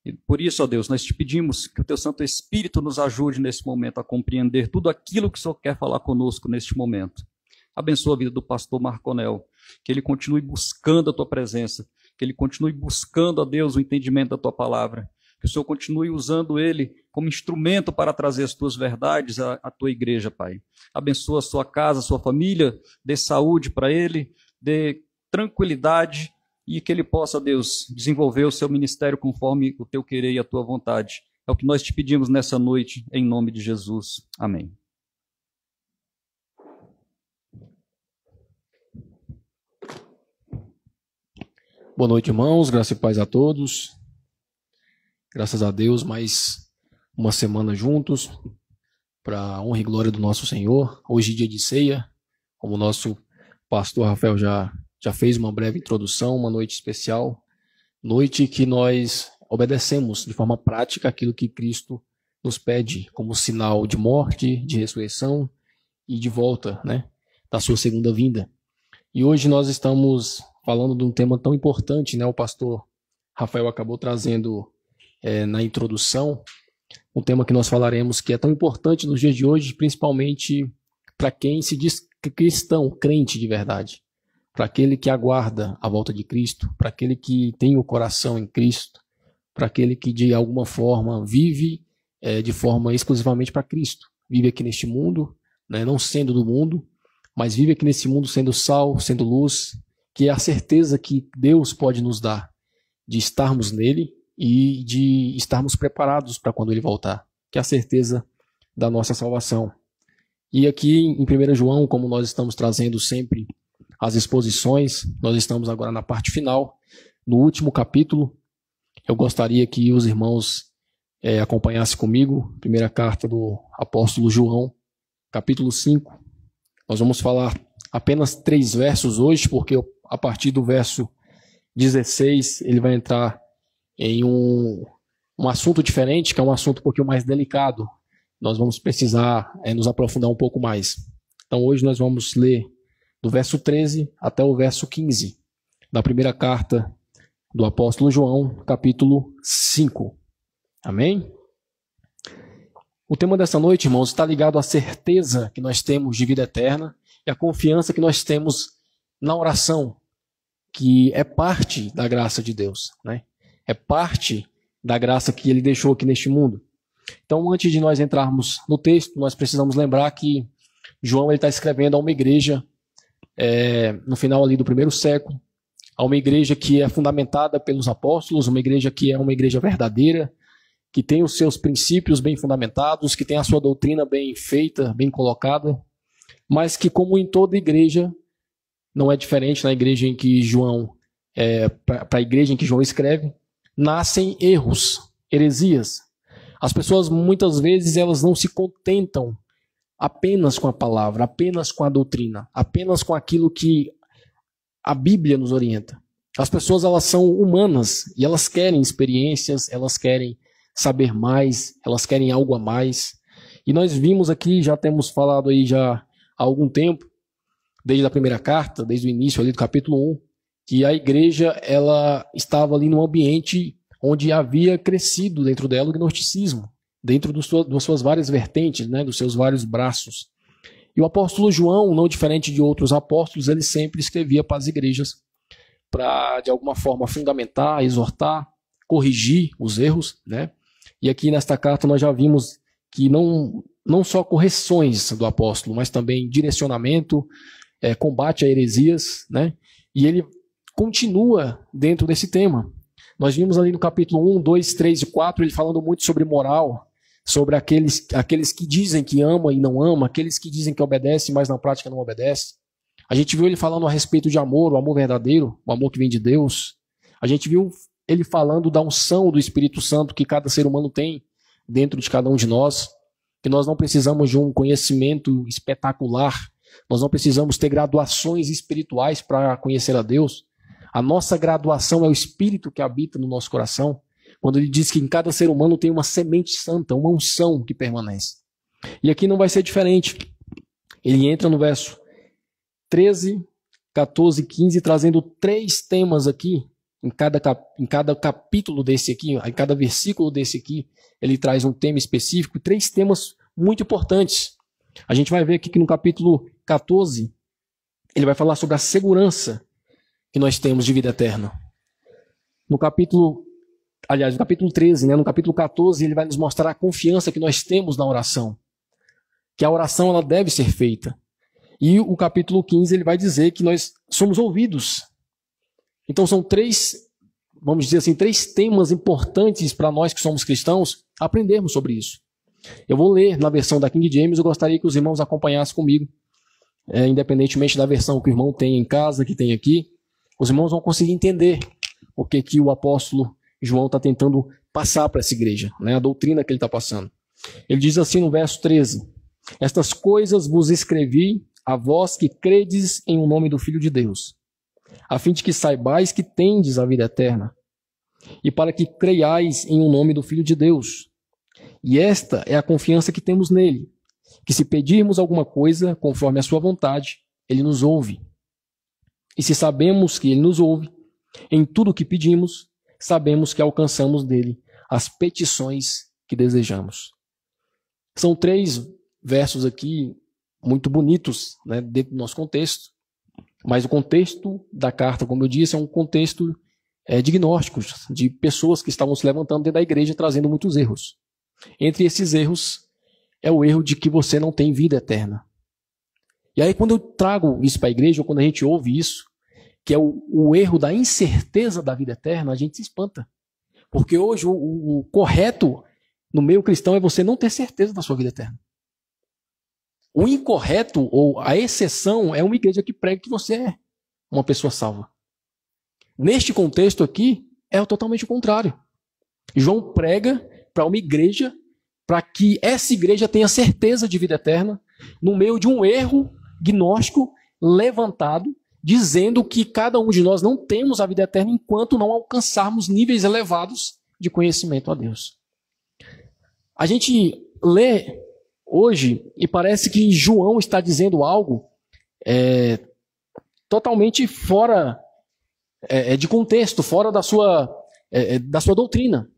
E por isso, ó Deus, nós te pedimos que o teu Santo Espírito nos ajude nesse momento a compreender tudo aquilo que o Senhor quer falar conosco neste momento. Abençoa a vida do pastor Marconel, que ele continue buscando a tua presença, que ele continue buscando, ó Deus, o entendimento da tua palavra, que o Senhor continue usando ele como instrumento para trazer as tuas verdades à tua igreja, Pai. Abençoa a sua casa, a sua família, dê saúde para ele, dê tranquilidade e que ele possa, Deus, desenvolver o seu ministério conforme o teu querer e a tua vontade. É o que nós te pedimos nessa noite, em nome de Jesus. Amém. Boa noite, irmãos. Graça e paz a todos. Graças a Deus, mais uma semana juntos, para a honra e glória do nosso Senhor. Hoje, dia de ceia, como o nosso pastor Rafael já fez uma breve introdução, uma noite especial, noite que nós obedecemos de forma prática aquilo que Cristo nos pede como sinal de morte, de ressurreição e de volta, né, da sua segunda vinda. E hoje nós estamos falando de um tema tão importante, né? O pastor Rafael acabou trazendo na introdução um tema que nós falaremos que é tão importante nos dias de hoje, principalmente para quem se diz cristão, crente de verdade, para aquele que aguarda a volta de Cristo, para aquele que tem o coração em Cristo, para aquele que de alguma forma vive de forma exclusivamente para Cristo, vive aqui neste mundo, né, não sendo do mundo, mas vive aqui nesse mundo sendo sal, sendo luz, que é a certeza que Deus pode nos dar de estarmos nele e de estarmos preparados para quando ele voltar, que é a certeza da nossa salvação. E aqui em 1 João, como nós estamos trazendo sempre as exposições, nós estamos agora na parte final, no último capítulo. Eu gostaria que os irmãos acompanhassem comigo, primeira carta do apóstolo João, capítulo 5. Nós vamos falar apenas 3 versos hoje, porque a partir do verso 16 ele vai entrar em um assunto diferente, que é um assunto um pouquinho mais delicado. Nós vamos precisar nos aprofundar um pouco mais. Então hoje nós vamos ler do verso 13 até o verso 15, da primeira carta do apóstolo João, capítulo 5. Amém? O tema dessa noite, irmãos, está ligado à certeza que nós temos de vida eterna e à confiança que nós temos na oração, que é parte da graça de Deus, né? É parte da graça que Ele deixou aqui neste mundo. Então, antes de nós entrarmos no texto, nós precisamos lembrar que João está escrevendo a uma igreja no final ali do 1º século, a uma igreja que é fundamentada pelos apóstolos, uma igreja que é uma igreja verdadeira, que tem os seus princípios bem fundamentados, que tem a sua doutrina bem feita, bem colocada, mas que, como em toda igreja, não é diferente na igreja em que João, para a igreja em que João escreve, nascem erros, heresias. As pessoas, muitas vezes, elas não se contentam apenas com a palavra, apenas com a doutrina, apenas com aquilo que a Bíblia nos orienta. As pessoas, elas são humanas e elas querem experiências, elas querem saber mais, elas querem algo a mais. E nós vimos aqui, já temos falado aí já há algum tempo, desde a primeira carta, desde o início ali do capítulo 1, que a igreja ela estava ali num ambiente onde havia crescido dentro dela o gnosticismo, dentro das suas várias vertentes, né, dos seus vários braços. E o apóstolo João, não diferente de outros apóstolos, ele sempre escrevia para as igrejas para, de alguma forma, fundamentar, exortar, corrigir os erros, né? E aqui nesta carta nós já vimos que não só correções do apóstolo, mas também direcionamento, combate a heresias, né? E ele continua dentro desse tema. Nós vimos ali no capítulo 1, 2, 3 e 4, ele falando muito sobre moral, sobre aqueles que dizem que amam e não amam, aqueles que dizem que obedecem, mas na prática não obedecem. A gente viu ele falando a respeito de amor, o amor verdadeiro, o amor que vem de Deus. A gente viu ele falando da unção do Espírito Santo que cada ser humano tem dentro de cada um de nós, que nós não precisamos de um conhecimento espetacular, nós não precisamos ter graduações espirituais para conhecer a Deus. A nossa graduação é o Espírito que habita no nosso coração, quando ele diz que em cada ser humano tem uma semente santa, uma unção que permanece. E aqui não vai ser diferente. Ele entra no verso 13, 14 e 15, trazendo 3 temas aqui. Em cada capítulo desse aqui, em cada versículo desse aqui, ele traz um tema específico, 3 temas muito importantes. A gente vai ver aqui que no capítulo 14, ele vai falar sobre a segurança que nós temos de vida eterna. No capítulo 13, né, no capítulo 14, ele vai nos mostrar a confiança que nós temos na oração. Que a oração ela deve ser feita. E o capítulo 15, ele vai dizer que nós somos ouvidos. Então são 3, vamos dizer assim, 3 temas importantes para nós que somos cristãos aprendermos sobre isso. Eu vou ler na versão da King James, eu gostaria que os irmãos acompanhassem comigo, independentemente da versão que o irmão tem em casa, que tem aqui, os irmãos vão conseguir entender o que o apóstolo João está tentando passar para essa igreja, né, a doutrina que ele está passando. Ele diz assim no verso 13, estas coisas vos escrevi a vós que credes em o nome do Filho de Deus, a fim de que saibais que tendes a vida eterna, e para que creiais em o nome do Filho de Deus. E esta é a confiança que temos nele, que se pedirmos alguma coisa conforme a sua vontade, ele nos ouve. E se sabemos que ele nos ouve, em tudo o que pedimos, sabemos que alcançamos dele as petições que desejamos. São 3 versos aqui muito bonitos, né, dentro do nosso contexto. Mas o contexto da carta, como eu disse, é um contexto de gnósticos, de pessoas que estavam se levantando dentro da igreja trazendo muitos erros. Entre esses erros é o erro de que você não tem vida eterna. E aí quando eu trago isso para a igreja, ou quando a gente ouve isso, que é o erro da incerteza da vida eterna, a gente se espanta. Porque hoje o correto no meio cristão é você não ter certeza da sua vida eterna. O incorreto, ou a exceção, é uma igreja que prega que você é uma pessoa salva. Neste contexto aqui, é totalmente o contrário. João prega para uma igreja, para que essa igreja tenha certeza de vida eterna, no meio de um erro gnóstico levantado, dizendo que cada um de nós não temos a vida eterna enquanto não alcançarmos níveis elevados de conhecimento a Deus. A gente lê hoje, e parece que João está dizendo algo totalmente fora de contexto, fora da sua doutrina.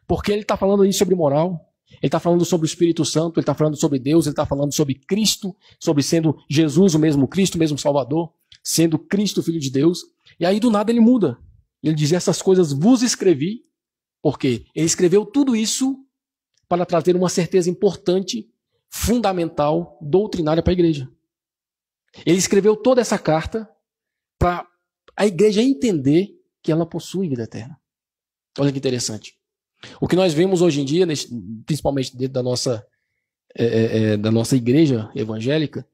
Porque ele está falando aí sobre moral, Ele está falando sobre o Espírito Santo, ele está falando sobre Deus, ele está falando sobre Cristo, sobre sendo Jesus o mesmo Cristo, o mesmo Salvador, sendo Cristo Filho de Deus. E aí do nada ele muda. Ele diz, essas coisas vos escrevi, porque ele escreveu tudo isso para trazer uma certeza importante, fundamental, doutrinária para a igreja. Ele escreveu toda essa carta para a igreja entender que ela possui vida eterna. Olha que interessante. O que nós vemos hoje em dia, principalmente dentro da nossa igreja evangélica,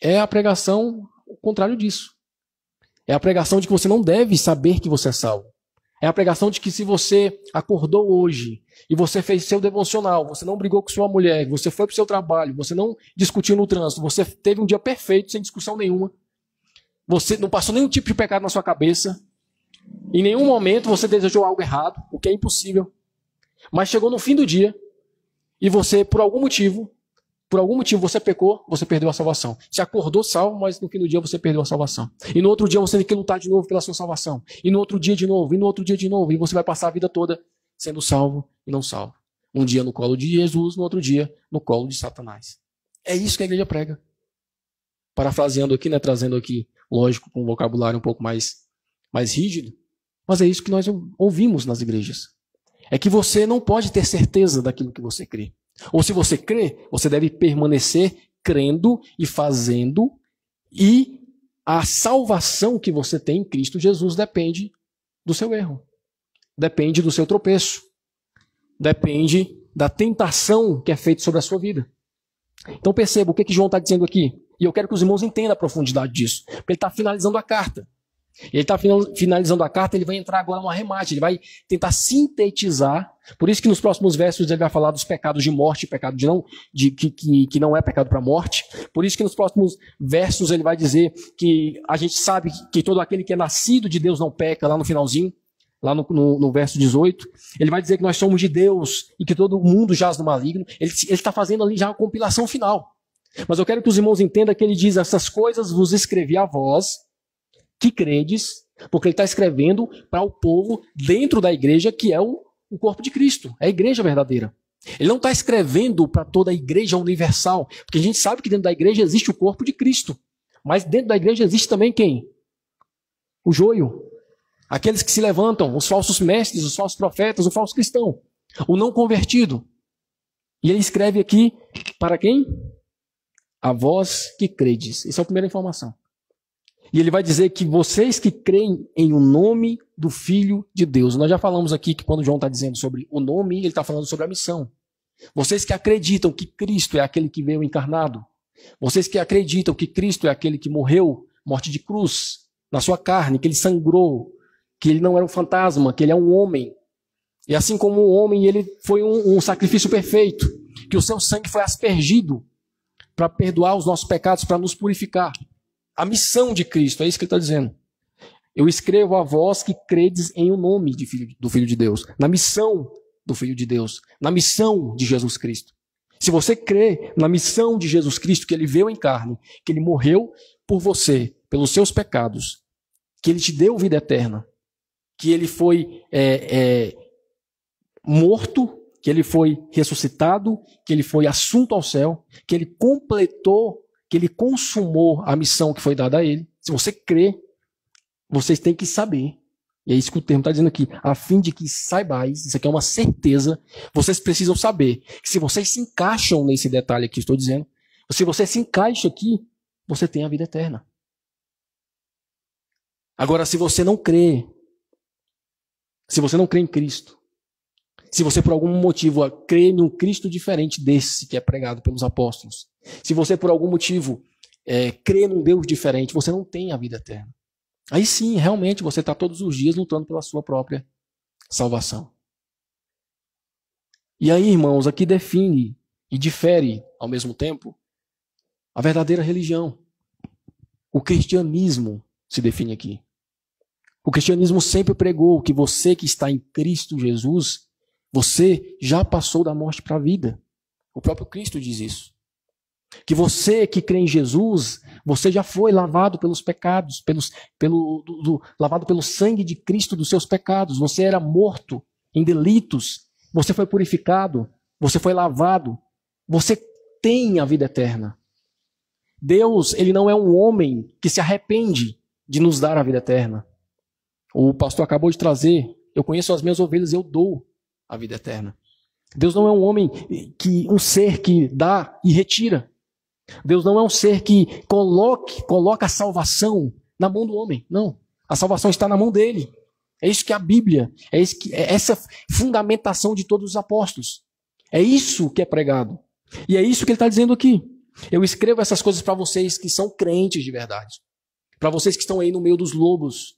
é a pregação o contrário disso. É a pregação de que você não deve saber que você é salvo. É a pregação de que se você acordou hoje e você fez seu devocional, você não brigou com sua mulher, você foi para o seu trabalho, você não discutiu no trânsito, você teve um dia perfeito, sem discussão nenhuma, você não passou nenhum tipo de pecado na sua cabeça, em nenhum momento você desejou algo errado, o que é impossível, mas chegou no fim do dia e você, por algum motivo você pecou, você perdeu a salvação. Você acordou salvo, mas no fim do dia você perdeu a salvação. E no outro dia você tem que lutar de novo pela sua salvação. E no outro dia de novo, e no outro dia de novo. E você vai passar a vida toda sendo salvo e não salvo. Um dia no colo de Jesus, no outro dia no colo de Satanás. É isso que a igreja prega. Parafraseando aqui, né, trazendo aqui, lógico, com um vocabulário um pouco mais rígido. Mas é isso que nós ouvimos nas igrejas. É que você não pode ter certeza daquilo que você crê. Ou se você crê, você deve permanecer crendo e fazendo, e a salvação que você tem em Cristo Jesus depende do seu erro, depende do seu tropeço, depende da tentação que é feita sobre a sua vida. Então perceba o que João está dizendo aqui, e eu quero que os irmãos entendam a profundidade disso, porque ele está finalizando a carta. Ele está finalizando a carta, ele vai entrar agora no arremate, ele vai tentar sintetizar. Por isso que nos próximos versos ele vai falar dos pecados de morte, pecado que não é pecado para a morte. Por isso que nos próximos versos ele vai dizer que a gente sabe que todo aquele que é nascido de Deus não peca, lá no finalzinho, lá no verso 18. Ele vai dizer que nós somos de Deus e que todo mundo jaz no maligno. Ele está fazendo ali já a compilação final. Mas eu quero que os irmãos entendam que ele diz, essas coisas vos escrevi a vós, que credes, porque ele está escrevendo para o povo dentro da igreja, que é o corpo de Cristo, é a igreja verdadeira. Ele não está escrevendo para toda a igreja universal, porque a gente sabe que dentro da igreja existe o corpo de Cristo, mas dentro da igreja existe também quem? O joio, aqueles que se levantam, os falsos mestres, os falsos profetas, o falso cristão, o não convertido. E ele escreve aqui para quem? A vós que credes. Essa é a primeira informação. E ele vai dizer que vocês que creem em o nome do Filho de Deus. Nós já falamos aqui que quando João está dizendo sobre o nome, ele está falando sobre a missão. Vocês que acreditam que Cristo é aquele que veio encarnado. Vocês que acreditam que Cristo é aquele que morreu, morte de cruz, na sua carne, que ele sangrou, que ele não era um fantasma, que ele é um homem. E assim como um homem, ele foi um sacrifício perfeito, que o seu sangue foi aspergido para perdoar os nossos pecados, para nos purificar. A missão de Cristo, é isso que ele está dizendo. Eu escrevo a vós que credes em o nome do Filho de Deus, na missão do Filho de Deus, na missão de Jesus Cristo. Se você crê na missão de Jesus Cristo, que ele veio em carne, que ele morreu por você, pelos seus pecados, que ele te deu vida eterna, que ele foi morto, que ele foi ressuscitado, que ele foi assunto ao céu, que ele completou, que ele consumou a missão que foi dada a ele. Se você crê, vocês têm que saber. E é isso que o termo está dizendo aqui. A fim de que saibais, isso aqui é uma certeza, vocês precisam saber que se vocês se encaixam nesse detalhe aqui que estou dizendo, se você se encaixa aqui, você tem a vida eterna. Agora, se você não crê em Cristo, se você por algum motivo crê em um Cristo diferente desse que é pregado pelos apóstolos, se você por algum motivo crê num Deus diferente, você não tem a vida eterna. Aí sim, realmente, você está todos os dias lutando pela sua própria salvação. E aí, irmãos, aqui define e difere, ao mesmo tempo, a verdadeira religião. O cristianismo se define aqui. O cristianismo sempre pregou que você que está em Cristo Jesus, você já passou da morte para a vida. O próprio Cristo diz isso. Que você que crê em Jesus, você já foi lavado pelos pecados, lavado pelo sangue de Cristo dos seus pecados. Você era morto em delitos, você foi purificado, você foi lavado, você tem a vida eterna. Deus, ele não é um homem que se arrepende de nos dar a vida eterna. O pastor acabou de trazer, eu conheço as minhas ovelhas, eu dou a vida eterna. Deus não é um homem, um ser que dá e retira. Deus não é um ser que coloca a salvação na mão do homem. Não, a salvação está na mão dele. É isso que é a Bíblia, é essa fundamentação de todos os apóstolos. É isso que é pregado. E é isso que ele está dizendo aqui. Eu escrevo essas coisas para vocês que são crentes de verdade. Para vocês que estão aí no meio dos lobos.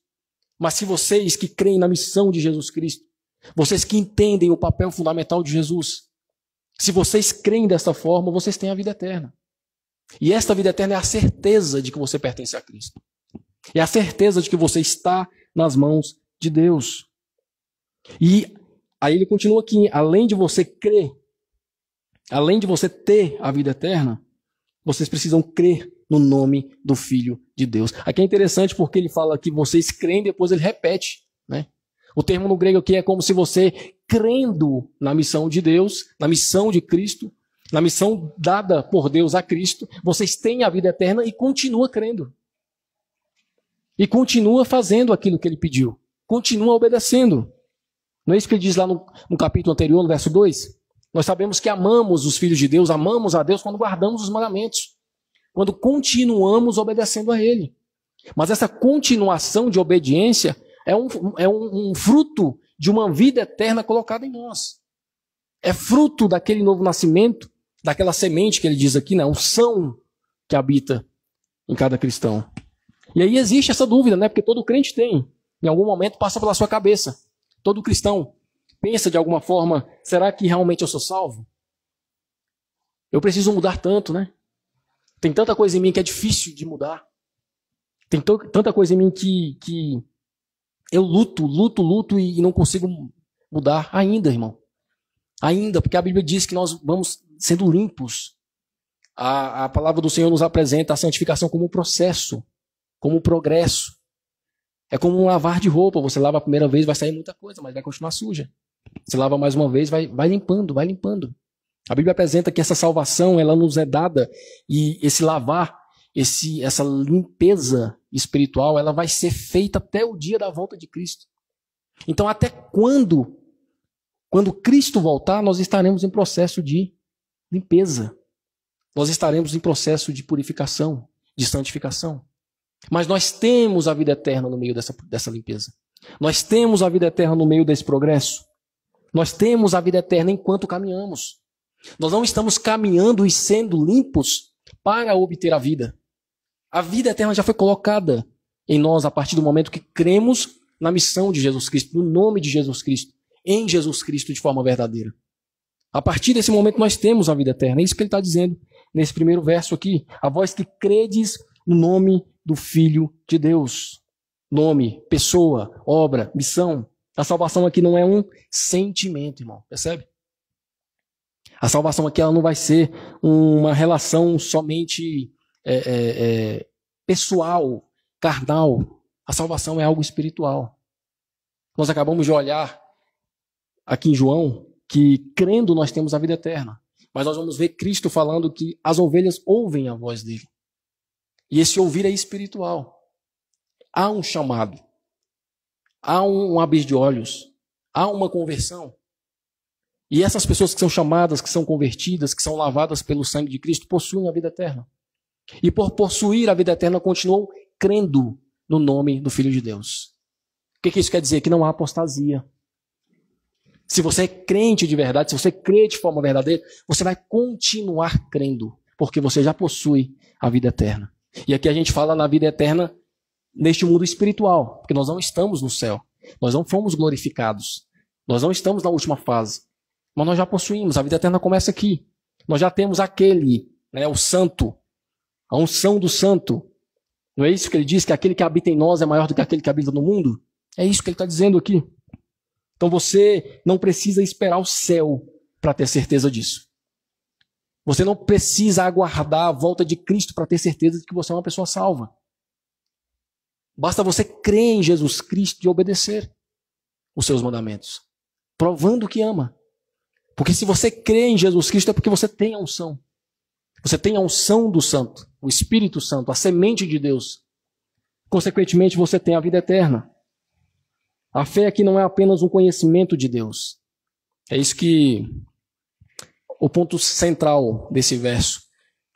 Mas se vocês que creem na missão de Jesus Cristo, vocês que entendem o papel fundamental de Jesus, se vocês creem dessa forma, vocês têm a vida eterna. E esta vida eterna é a certeza de que você pertence a Cristo. É a certeza de que você está nas mãos de Deus. E aí ele continua aqui, além de você crer, além de você ter a vida eterna, vocês precisam crer no nome do Filho de Deus. Aqui é interessante porque ele fala que vocês creem, depois ele repete, né? O termo no grego aqui é como se você, crendo na missão de Deus, na missão de Cristo, na missão dada por Deus a Cristo, vocês têm a vida eterna e continua crendo. E continua fazendo aquilo que ele pediu. Continua obedecendo. Não é isso que ele diz lá no capítulo anterior, no verso 2? Nós sabemos que amamos os filhos de Deus, amamos a Deus quando guardamos os mandamentos. Quando continuamos obedecendo a Ele. Mas essa continuação de obediência é um fruto de uma vida eterna colocada em nós. É fruto daquele novo nascimento, daquela semente que ele diz aqui, né? Unção que habita em cada cristão. E aí existe essa dúvida, né? Porque todo crente tem. Em algum momento passa pela sua cabeça. Todo cristão pensa de alguma forma, será que realmente eu sou salvo? Eu preciso mudar tanto, né? Tem tanta coisa em mim que é difícil de mudar. Tem tanta coisa em mim que eu luto e não consigo mudar ainda, irmão. Ainda, porque a Bíblia diz que nós vamos sendo limpos. A palavra do Senhor nos apresenta a santificação como um processo, como um progresso. É como um lavar de roupa. Você lava a primeira vez, vai sair muita coisa, mas vai continuar suja. Você lava mais uma vez, vai limpando, vai limpando. A Bíblia apresenta que essa salvação, ela nos é dada, e esse lavar, essa limpeza espiritual, ela vai ser feita até o dia da volta de Cristo. Então, até quando Cristo voltar, nós estaremos em processo de limpeza. Nós estaremos em processo de purificação, de santificação. Mas nós temos a vida eterna no meio dessa limpeza. Nós temos a vida eterna no meio desse progresso. Nós temos a vida eterna enquanto caminhamos. Nós não estamos caminhando e sendo limpos para obter a vida. A vida eterna já foi colocada em nós a partir do momento que cremos na missão de Jesus Cristo, no nome de Jesus Cristo, em Jesus Cristo de forma verdadeira. A partir desse momento nós temos a vida eterna. É isso que ele está dizendo nesse primeiro verso aqui. A vós que credes no nome do Filho de Deus. Nome, pessoa, obra, missão. A salvação aqui não é um sentimento, irmão. Percebe? A salvação aqui ela não vai ser uma relação somente pessoal, carnal. A salvação é algo espiritual. Nós acabamos de olhar aqui em João que crendo nós temos a vida eterna. Mas nós vamos ver Cristo falando que as ovelhas ouvem a voz dele. E esse ouvir é espiritual. Há um chamado. Há um abrir de olhos. Há uma conversão. E essas pessoas que são chamadas, que são convertidas, que são lavadas pelo sangue de Cristo, possuem a vida eterna. E por possuir a vida eterna, continuam crendo no nome do Filho de Deus. O que isso quer dizer? Que não há apostasia. Se você é crente de verdade, se você crê de forma verdadeira, você vai continuar crendo, porque você já possui a vida eterna. E aqui a gente fala na vida eterna neste mundo espiritual, porque nós não estamos no céu. Nós não fomos glorificados. Nós não estamos na última fase. Mas nós já possuímos, a vida eterna começa aqui. Nós já temos aquele, o santo, a unção do santo. Não é isso que ele diz, que aquele que habita em nós é maior do que aquele que habita no mundo? É isso que ele está dizendo aqui. Então você não precisa esperar o céu para ter certeza disso. Você não precisa aguardar a volta de Cristo para ter certeza de que você é uma pessoa salva. Basta você crer em Jesus Cristo e obedecer os seus mandamentos, provando que ama. Porque se você crê em Jesus Cristo é porque você tem a unção. Você tem a unção do Santo, o Espírito Santo, a semente de Deus. Consequentemente, você tem a vida eterna. A fé aqui não é apenas um conhecimento de Deus. É isso que o ponto central desse verso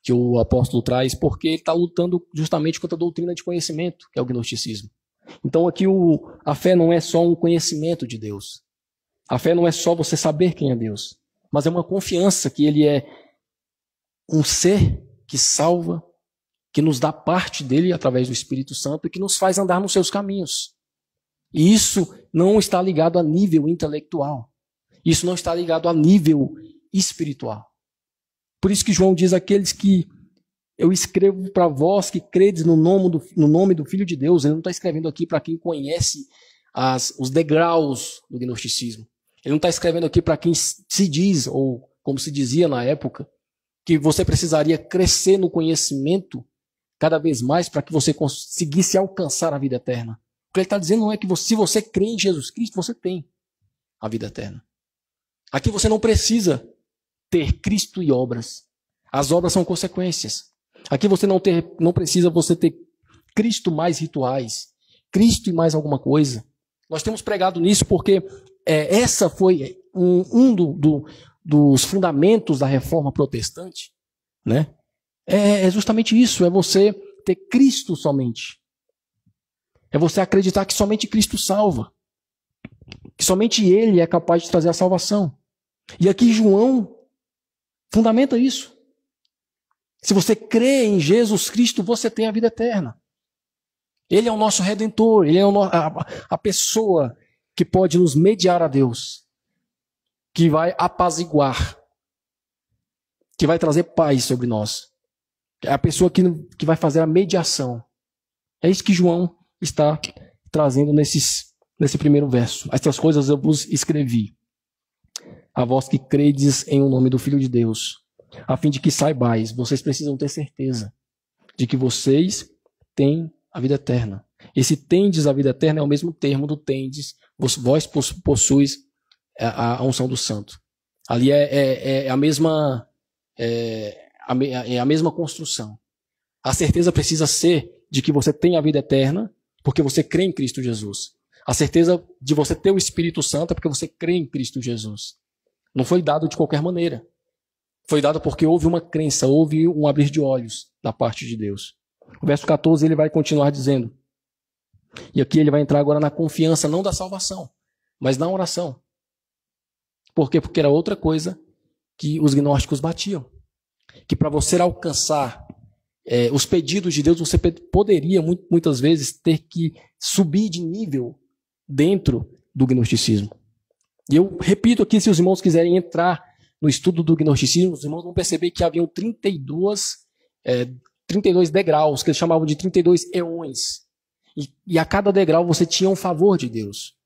que o apóstolo traz, porque ele está lutando justamente contra a doutrina de conhecimento, que é o gnosticismo. Então aqui a fé não é só um conhecimento de Deus. A fé não é só você saber quem é Deus, mas é uma confiança que ele é um ser que salva, que nos dá parte dele através do Espírito Santo e que nos faz andar nos seus caminhos. E isso não está ligado a nível intelectual. Isso não está ligado a nível espiritual. Por isso que João diz: aqueles que eu escrevo para vós que credes no nome do Filho de Deus. Ele não está escrevendo aqui para quem conhece os degraus do gnosticismo. Ele não está escrevendo aqui para quem se diz, ou como se dizia na época, que você precisaria crescer no conhecimento cada vez mais para que você conseguisse alcançar a vida eterna. O que ele está dizendo não é que se você crê em Jesus Cristo, você tem a vida eterna. Aqui você não precisa ter Cristo e obras. As obras são consequências. Aqui você não precisa você ter Cristo mais rituais, Cristo e mais alguma coisa. Nós temos pregado nisso porque essa foi dos fundamentos da reforma protestante, né? É justamente isso, é você ter Cristo somente. É você acreditar que somente Cristo salva. Que somente Ele é capaz de trazer a salvação. E aqui João fundamenta isso. Se você crê em Jesus Cristo, você tem a vida eterna. Ele é o nosso Redentor, Ele é a pessoa que pode nos mediar a Deus, que vai apaziguar, que vai trazer paz sobre nós. É a pessoa que vai fazer a mediação. É isso que João está trazendo nesse primeiro verso. Estas coisas eu vos escrevi, a vós que credes em o nome do Filho de Deus, a fim de que saibais, vocês precisam ter certeza de que vocês têm a vida eterna. Esse tendes a vida eterna é o mesmo termo do tendes, vós possuis a unção do santo. Ali é a mesma construção. A certeza precisa ser de que você tem a vida eterna porque você crê em Cristo Jesus. A certeza de você ter o Espírito Santo é porque você crê em Cristo Jesus. Não foi dado de qualquer maneira. Foi dado porque houve uma crença, houve um abrir de olhos da parte de Deus. O verso 14 ele vai continuar dizendo, e aqui ele vai entrar agora na confiança não da salvação, mas na oração. Por quê? Porque era outra coisa que os gnósticos batiam. Que para você alcançar os pedidos de Deus, você poderia muitas vezes ter que subir de nível dentro do gnosticismo. E eu repito aqui, se os irmãos quiserem entrar no estudo do gnosticismo, os irmãos vão perceber que haviam 32 degraus, que eles chamavam de 32 eões. E a cada degrau você tinha um favor de Deus.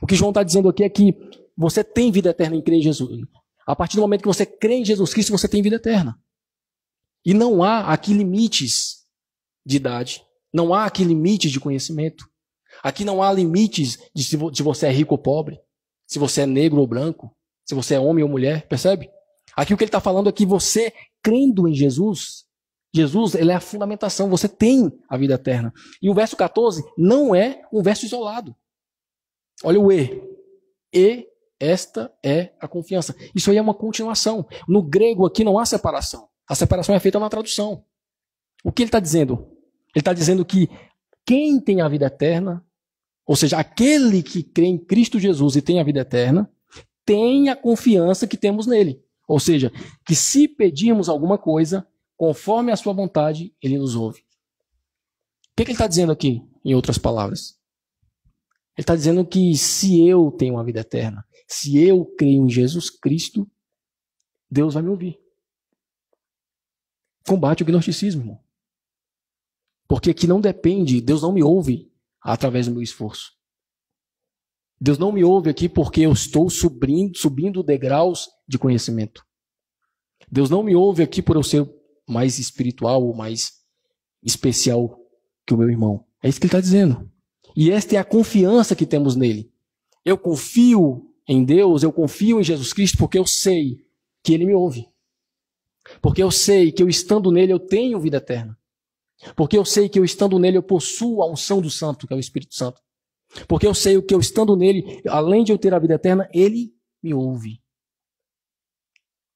O que João está dizendo aqui é que você tem vida eterna em crer em Jesus. A partir do momento que você crê em Jesus Cristo, você tem vida eterna. E não há aqui limites de idade. Não há aqui limites de conhecimento. Aqui não há limites de se você é rico ou pobre, se você é negro ou branco, se você é homem ou mulher, percebe? Aqui o que ele está falando é que você, crendo em Jesus, ele é a fundamentação, você tem a vida eterna. E o verso 14 não é um verso isolado. Olha o E. E esta é a confiança. Isso aí é uma continuação. No grego aqui não há separação. A separação é feita na tradução. O que ele está dizendo? Ele está dizendo que quem tem a vida eterna, ou seja, aquele que crê em Cristo Jesus e tem a vida eterna, tem a confiança que temos nele. Ou seja, que se pedirmos alguma coisa, conforme a sua vontade, ele nos ouve. O que ele está dizendo aqui, em outras palavras? Ele está dizendo que se eu tenho a vida eterna, se eu creio em Jesus Cristo, Deus vai me ouvir. Combate o gnosticismo, irmão. Porque aqui não depende, Deus não me ouve através do meu esforço. Deus não me ouve aqui porque eu estou subindo degraus de conhecimento. Deus não me ouve aqui por eu ser mais espiritual ou mais especial que o meu irmão. É isso que ele está dizendo. E esta é a confiança que temos nele. Eu confio em Deus, eu confio em Jesus Cristo porque eu sei que Ele me ouve. Porque eu sei que eu estando nele eu tenho vida eterna. Porque eu sei que eu estando nele eu possuo a unção do Santo, que é o Espírito Santo. Porque eu sei que eu estando nele, além de eu ter a vida eterna, Ele me ouve.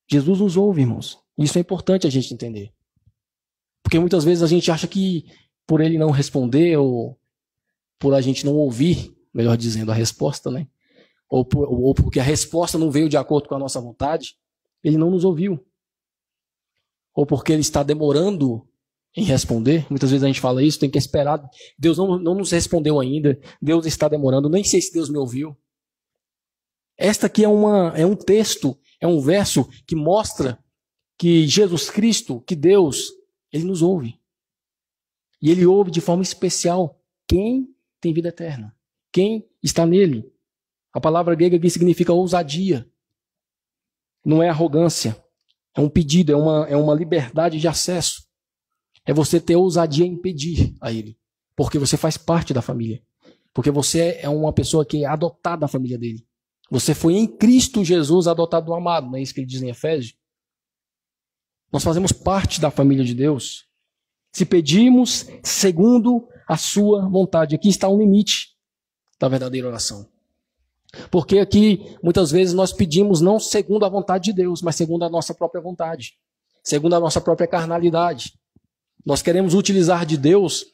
Jesus nos ouve, irmãos. Isso é importante a gente entender. Porque muitas vezes a gente acha que por Ele não responder, ou por a gente não ouvir, melhor dizendo, a resposta, né? Ou porque a resposta não veio de acordo com a nossa vontade, Ele não nos ouviu. Ou porque Ele está demorando em responder. Muitas vezes a gente fala isso, tem que esperar. Deus não nos respondeu ainda. Deus está demorando. Nem sei se Deus me ouviu. Esta aqui é um texto, é um verso que mostra que Jesus Cristo, que Deus, Ele nos ouve. E Ele ouve de forma especial quem tem vida eterna. Quem está nele. A palavra grega aqui significa ousadia. Não é arrogância. É um pedido, é uma liberdade de acesso. É você ter ousadia em pedir a Ele. Porque você faz parte da família. Porque você é uma pessoa que é adotada da família dele. Você foi em Cristo Jesus adotado do amado. Não é isso que ele diz em Efésios? Nós fazemos parte da família de Deus. Se pedimos segundo a sua vontade. Aqui está um limite da verdadeira oração. Porque aqui, muitas vezes, nós pedimos não segundo a vontade de Deus, mas segundo a nossa própria vontade. Segundo a nossa própria carnalidade. Nós queremos utilizar de Deus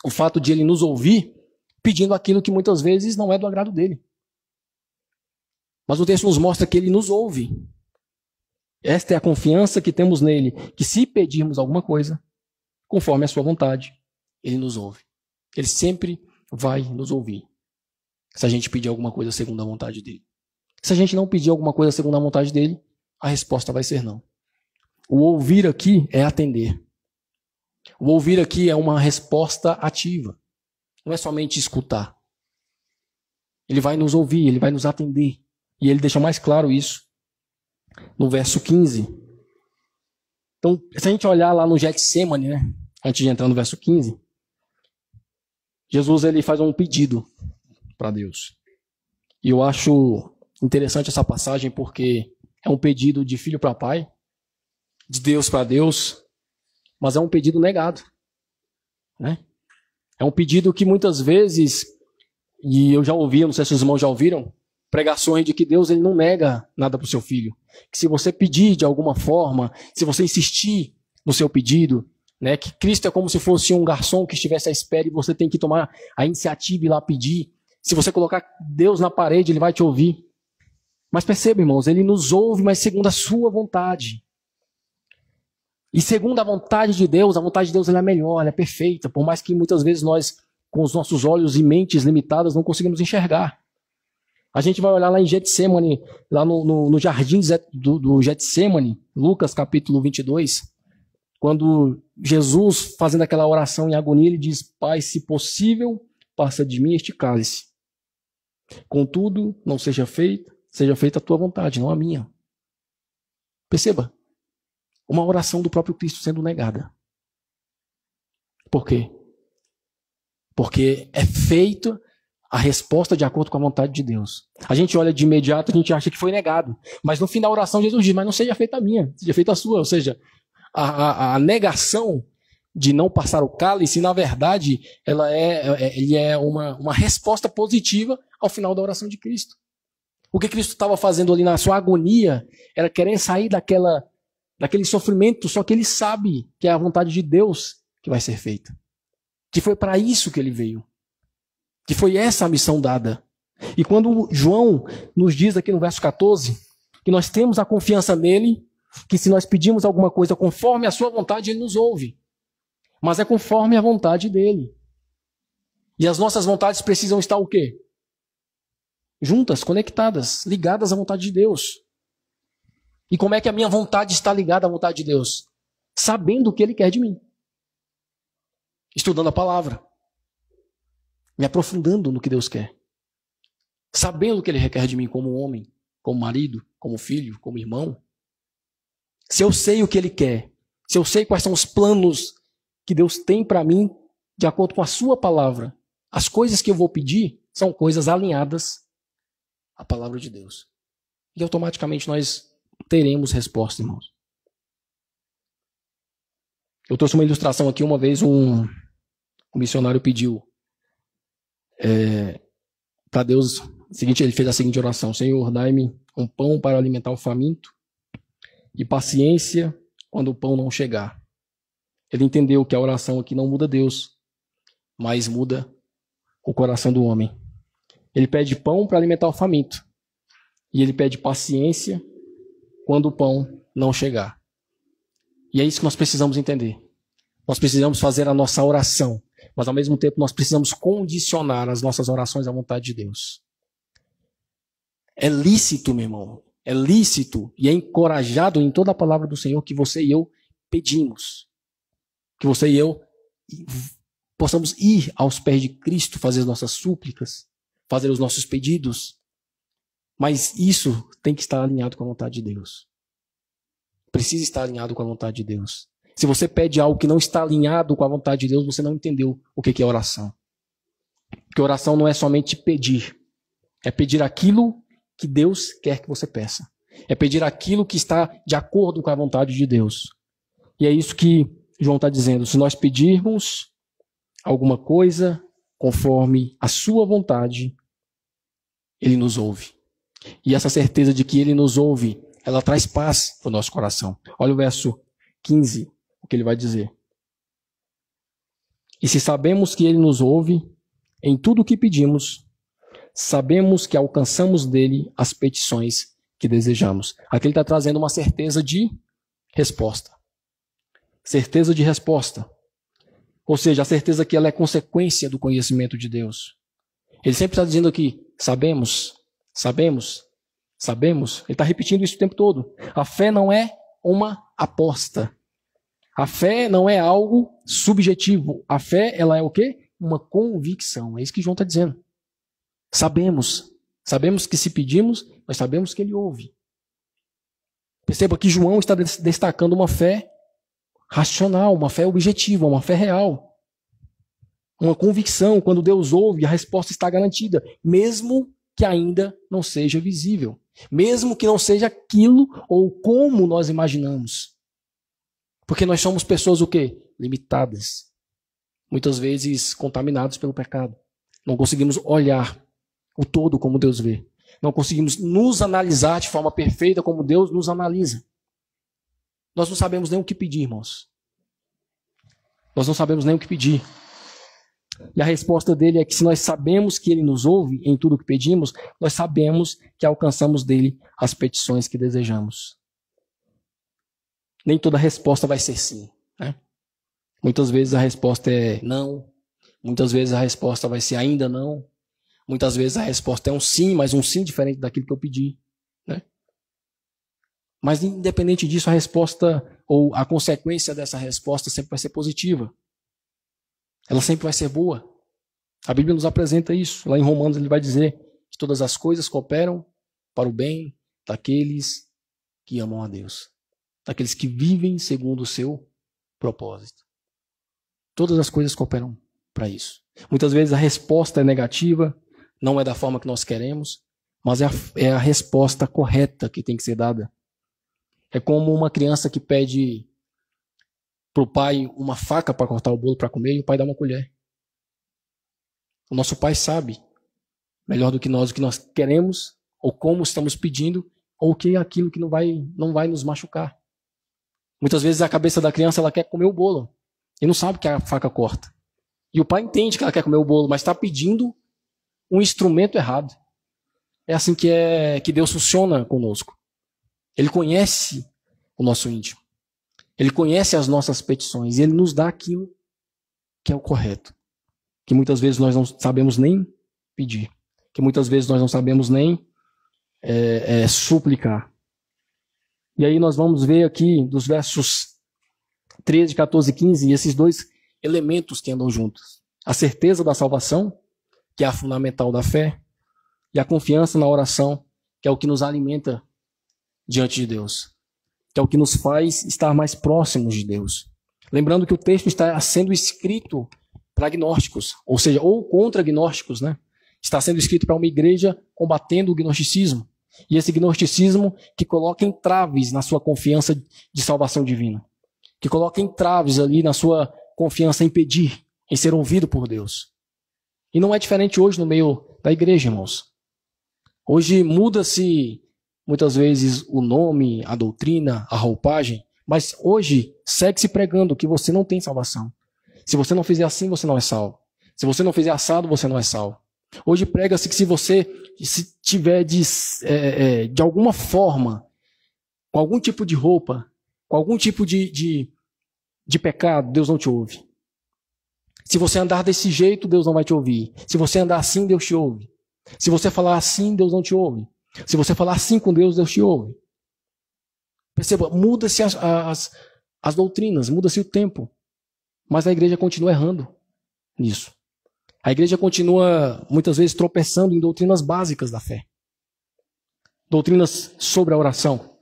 o fato de Ele nos ouvir, pedindo aquilo que muitas vezes não é do agrado dEle. Mas o texto nos mostra que Ele nos ouve. Esta é a confiança que temos nele, que se pedirmos alguma coisa, conforme a sua vontade, Ele nos ouve. Ele sempre vai nos ouvir. Se a gente pedir alguma coisa segundo a vontade dele. Se a gente não pedir alguma coisa segundo a vontade dele, a resposta vai ser não. O ouvir aqui é atender. O ouvir aqui é uma resposta ativa. Não é somente escutar. Ele vai nos ouvir, ele vai nos atender. E ele deixa mais claro isso no verso 15. Então, se a gente olhar lá no Getsemane, né, antes de entrar no verso 15, Jesus ele faz um pedido para Deus. E eu acho interessante essa passagem porque é um pedido de filho para pai, de Deus para Deus, mas é um pedido negado, né? É um pedido que muitas vezes, e eu já ouvi, não sei se os irmãos já ouviram, pregações de que Deus ele não nega nada para o seu filho. Que se você pedir de alguma forma, se você insistir no seu pedido, né, que Cristo é como se fosse um garçom que estivesse à espera e você tem que tomar a iniciativa e ir lá pedir. Se você colocar Deus na parede, Ele vai te ouvir. Mas perceba, irmãos, Ele nos ouve, mas segundo a sua vontade. E segundo a vontade de Deus, a vontade de Deus ela é melhor, ela é perfeita, por mais que muitas vezes nós, com os nossos olhos e mentes limitadas, não conseguimos enxergar. A gente vai olhar lá em Getsemane, lá no jardim do Getsemane, Lucas capítulo 22, quando Jesus, fazendo aquela oração em agonia, ele diz: Pai, se possível, passa de mim este cálice. Contudo, não seja feita a tua vontade, não a minha. Perceba, uma oração do próprio Cristo sendo negada. Por quê? Porque é feita a resposta de acordo com a vontade de Deus. A gente olha de imediato, a gente acha que foi negado. Mas no fim da oração, Jesus diz: mas não seja feita a minha, seja feita a sua. Ou seja, a negação de não passar o cálice, na verdade, ele é uma resposta positiva ao final da oração de Cristo. O que Cristo estava fazendo ali na sua agonia era querer sair daquele sofrimento, só que ele sabe que é a vontade de Deus que vai ser feita. Que foi para isso que ele veio. Que foi essa a missão dada. E quando João nos diz aqui no verso 14, que nós temos a confiança nele, que se nós pedimos alguma coisa conforme a sua vontade, ele nos ouve. Mas é conforme a vontade dele. E as nossas vontades precisam estar o quê? Juntas, conectadas, ligadas à vontade de Deus. E como é que a minha vontade está ligada à vontade de Deus? Sabendo o que Ele quer de mim. Estudando a palavra. Me aprofundando no que Deus quer. Sabendo o que Ele requer de mim como homem, como marido, como filho, como irmão. Se eu sei o que Ele quer, se eu sei quais são os planos que Deus tem para mim, de acordo com a sua palavra, as coisas que eu vou pedir são coisas alinhadas a palavra de Deus. E automaticamente nós teremos resposta, irmãos. Eu trouxe uma ilustração aqui. Uma vez um missionário pediu para Deus, ele fez a seguinte oração: Senhor, dai-me um pão para alimentar o faminto e paciência quando o pão não chegar. Ele entendeu que a oração aqui não muda Deus, mas muda o coração do homem. Ele pede pão para alimentar o faminto e ele pede paciência quando o pão não chegar. E é isso que nós precisamos entender. Nós precisamos fazer a nossa oração, mas ao mesmo tempo nós precisamos condicionar as nossas orações à vontade de Deus. É lícito, meu irmão, é lícito e é encorajado em toda a palavra do Senhor que você e eu pedimos. Que você e eu possamos ir aos pés de Cristo, fazer as nossas súplicas, fazer os nossos pedidos. Mas isso tem que estar alinhado com a vontade de Deus. Precisa estar alinhado com a vontade de Deus. Se você pede algo que não está alinhado com a vontade de Deus, você não entendeu o que é oração. Porque oração não é somente pedir. É pedir aquilo que Deus quer que você peça. É pedir aquilo que está de acordo com a vontade de Deus. E é isso que João está dizendo. Se nós pedirmos alguma coisa conforme a sua vontade, Ele nos ouve. E essa certeza de que Ele nos ouve, ela traz paz para o nosso coração. Olha o verso 15, o que ele vai dizer. E se sabemos que Ele nos ouve em tudo o que pedimos, sabemos que alcançamos dele as petições que desejamos. Aqui ele está trazendo uma certeza de resposta. Certeza de resposta. Ou seja, a certeza que ela é consequência do conhecimento de Deus. Ele sempre está dizendo aqui, sabemos. Ele está repetindo isso o tempo todo. A fé não é uma aposta. A fé não é algo subjetivo. A fé, ela é o quê? Uma convicção. É isso que João está dizendo. Sabemos que se pedimos, nós sabemos que Ele ouve. Perceba que João está destacando uma fé racional, uma fé objetiva, uma fé real. Uma convicção, quando Deus ouve, a resposta está garantida, mesmo que ainda não seja visível. Mesmo que não seja aquilo ou como nós imaginamos. Porque nós somos pessoas o quê? Limitadas. Muitas vezes contaminados pelo pecado. Não conseguimos olhar o todo como Deus vê. Não conseguimos nos analisar de forma perfeita como Deus nos analisa. Nós não sabemos nem o que pedir, irmãos. Nós não sabemos nem o que pedir. E a resposta dele é que se nós sabemos que Ele nos ouve em tudo o que pedimos, nós sabemos que alcançamos dele as petições que desejamos. Nem toda resposta vai ser sim, né? Muitas vezes a resposta é não. Muitas vezes a resposta vai ser ainda não. Muitas vezes a resposta é um sim, mas um sim diferente daquilo que eu pedi, né? Mas independente disso, a resposta ou a consequência dessa resposta sempre vai ser positiva. Ela sempre vai ser boa. A Bíblia nos apresenta isso. Lá em Romanos ele vai dizer que todas as coisas cooperam para o bem daqueles que amam a Deus. Daqueles que vivem segundo o seu propósito. Todas as coisas cooperam para isso. Muitas vezes a resposta é negativa, não é da forma que nós queremos, mas é a resposta correta que tem que ser dada. É como uma criança que pede para o pai uma faca para cortar o bolo para comer e o pai dá uma colher. O nosso pai sabe melhor do que nós o que nós queremos ou como estamos pedindo ou o que é aquilo que não vai nos machucar. Muitas vezes a cabeça da criança ela quer comer o bolo e não sabe que a faca corta. E o pai entende que ela quer comer o bolo, mas está pedindo um instrumento errado. É assim que Deus funciona conosco. Ele conhece o nosso íntimo. Ele conhece as nossas petições e Ele nos dá aquilo que é o correto. Que muitas vezes nós não sabemos nem pedir. Que muitas vezes nós não sabemos nem suplicar. E aí nós vamos ver aqui dos versos 13, 14 e 15 esses dois elementos que andam juntos. A certeza da salvação, que é a fundamental da fé, e a confiança na oração, que é o que nos alimenta diante de Deus. Que é o que nos faz estar mais próximos de Deus. Lembrando que o texto está sendo escrito para agnósticos, ou seja, ou contra agnósticos, né? está sendo escrito para uma igreja combatendo o gnosticismo. E esse gnosticismo que coloca entraves na sua confiança de salvação divina. Que coloca entraves ali na sua confiança em pedir, em ser ouvido por Deus. E não é diferente hoje no meio da igreja, irmãos. Hoje muda-se muitas vezes o nome, a doutrina, a roupagem, mas hoje segue-se pregando que você não tem salvação. Se você não fizer assim, você não é salvo. Se você não fizer assado, você não é salvo. Hoje prega-se que se você tiver de alguma forma, com algum tipo de roupa, com algum tipo de pecado, Deus não te ouve. Se você andar desse jeito, Deus não vai te ouvir. Se você andar assim, Deus te ouve. Se você falar assim, Deus não te ouve. Se você falar assim com Deus, Deus te ouve. Perceba, muda-se as doutrinas, muda-se o tempo. Mas a igreja continua errando nisso. A igreja continua, muitas vezes, tropeçando em doutrinas básicas da fé. Doutrinas sobre a oração,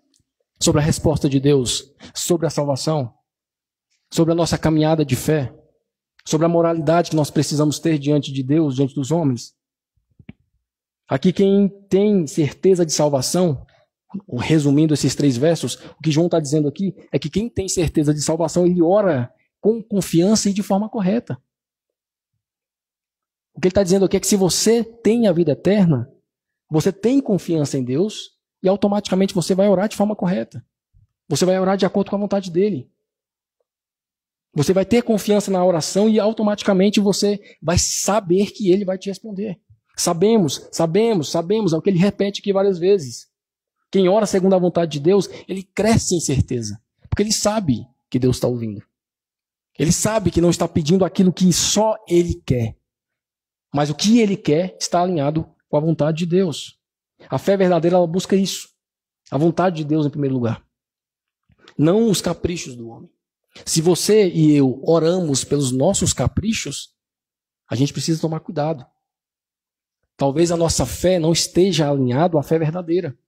sobre a resposta de Deus, sobre a salvação, sobre a nossa caminhada de fé, sobre a moralidade que nós precisamos ter diante de Deus, diante dos homens. Aqui quem tem certeza de salvação, resumindo esses 3 versos, o que João está dizendo aqui é que quem tem certeza de salvação, ele ora com confiança e de forma correta. O que ele está dizendo aqui é que se você tem a vida eterna, você tem confiança em Deus e automaticamente você vai orar de forma correta. Você vai orar de acordo com a vontade dele. Você vai ter confiança na oração e automaticamente você vai saber que ele vai te responder. Sabemos, é o que ele repete aqui várias vezes. Quem ora segundo a vontade de Deus, ele cresce em certeza. Porque ele sabe que Deus está ouvindo. Ele sabe que não está pedindo aquilo que só ele quer. Mas o que ele quer está alinhado com a vontade de Deus. A fé verdadeira, ela busca isso. A vontade de Deus em primeiro lugar. Não os caprichos do homem. Se você e eu oramos pelos nossos caprichos, a gente precisa tomar cuidado. Talvez a nossa fé não esteja alinhada à fé verdadeira.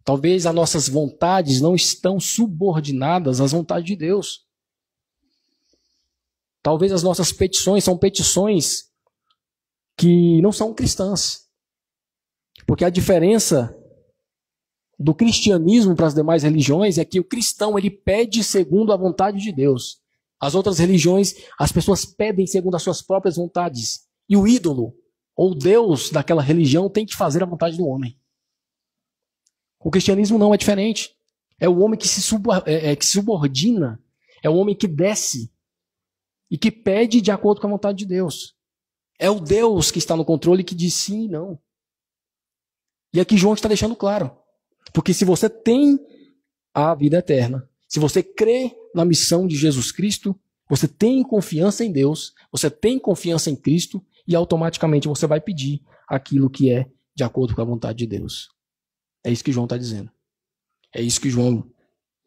Talvez as nossas vontades não estão subordinadas às vontades de Deus. Talvez as nossas petições são petições que não são cristãs. Porque a diferença do cristianismo para as demais religiões é que o cristão ele pede segundo a vontade de Deus. As outras religiões, as pessoas pedem segundo as suas próprias vontades. E o ídolo, ou Deus daquela religião, tem que fazer a vontade do homem. O cristianismo não é diferente. É o homem que se subordina, é o homem que desce e que pede de acordo com a vontade de Deus. É o Deus que está no controle que diz sim e não. E aqui João está deixando claro. Porque se você tem a vida eterna, se você crê na missão de Jesus Cristo, você tem confiança em Deus, você tem confiança em Cristo e automaticamente você vai pedir aquilo que é de acordo com a vontade de Deus. É isso que João está dizendo. É isso que João,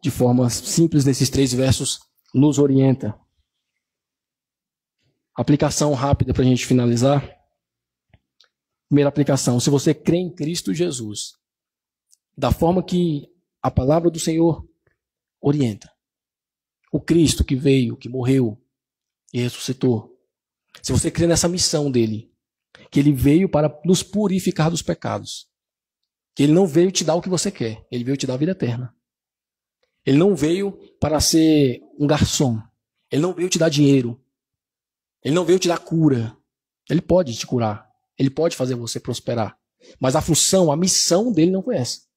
de forma simples, nesses 3 versos, nos orienta. Aplicação rápida para a gente finalizar. Primeira aplicação. Se você crê em Cristo Jesus, da forma que a palavra do Senhor orienta, o Cristo que veio, que morreu e ressuscitou, se você crê nessa missão dele, que ele veio para nos purificar dos pecados, que ele não veio te dar o que você quer, ele veio te dar a vida eterna. Ele não veio para ser um garçom, ele não veio te dar dinheiro, ele não veio te dar cura. Ele pode te curar, ele pode fazer você prosperar, mas a função, a missão dele não foi essa.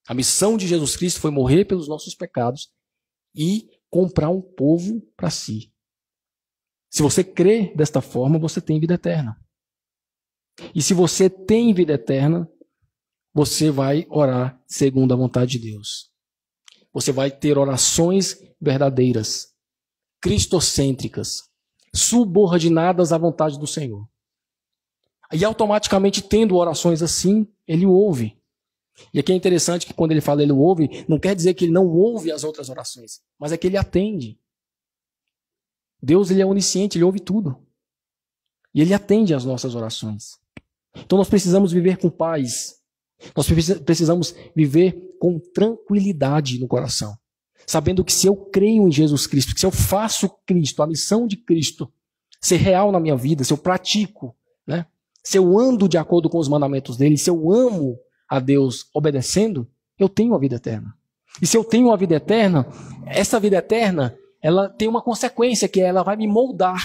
A missão de Jesus Cristo foi morrer pelos nossos pecados e comprar um povo para si. Se você crê desta forma, você tem vida eterna. E se você tem vida eterna, você vai orar segundo a vontade de Deus. Você vai ter orações verdadeiras, cristocêntricas, subordinadas à vontade do Senhor. E automaticamente, tendo orações assim, ele ouve. E aqui é interessante que quando ele fala ele ouve, não quer dizer que ele não ouve as outras orações, mas é que ele atende. Deus, ele é onisciente, ele ouve tudo. E ele atende às nossas orações. Então nós precisamos viver com paz. Nós precisamos viver com tranquilidade no coração. Sabendo que se eu creio em Jesus Cristo, que se eu faço Cristo, a missão de Cristo, ser real na minha vida, se eu pratico, né, se eu ando de acordo com os mandamentos dele, se eu amo a Deus obedecendo, eu tenho a vida eterna. E se eu tenho a vida eterna, essa vida eterna, ela tem uma consequência, que ela vai me moldar,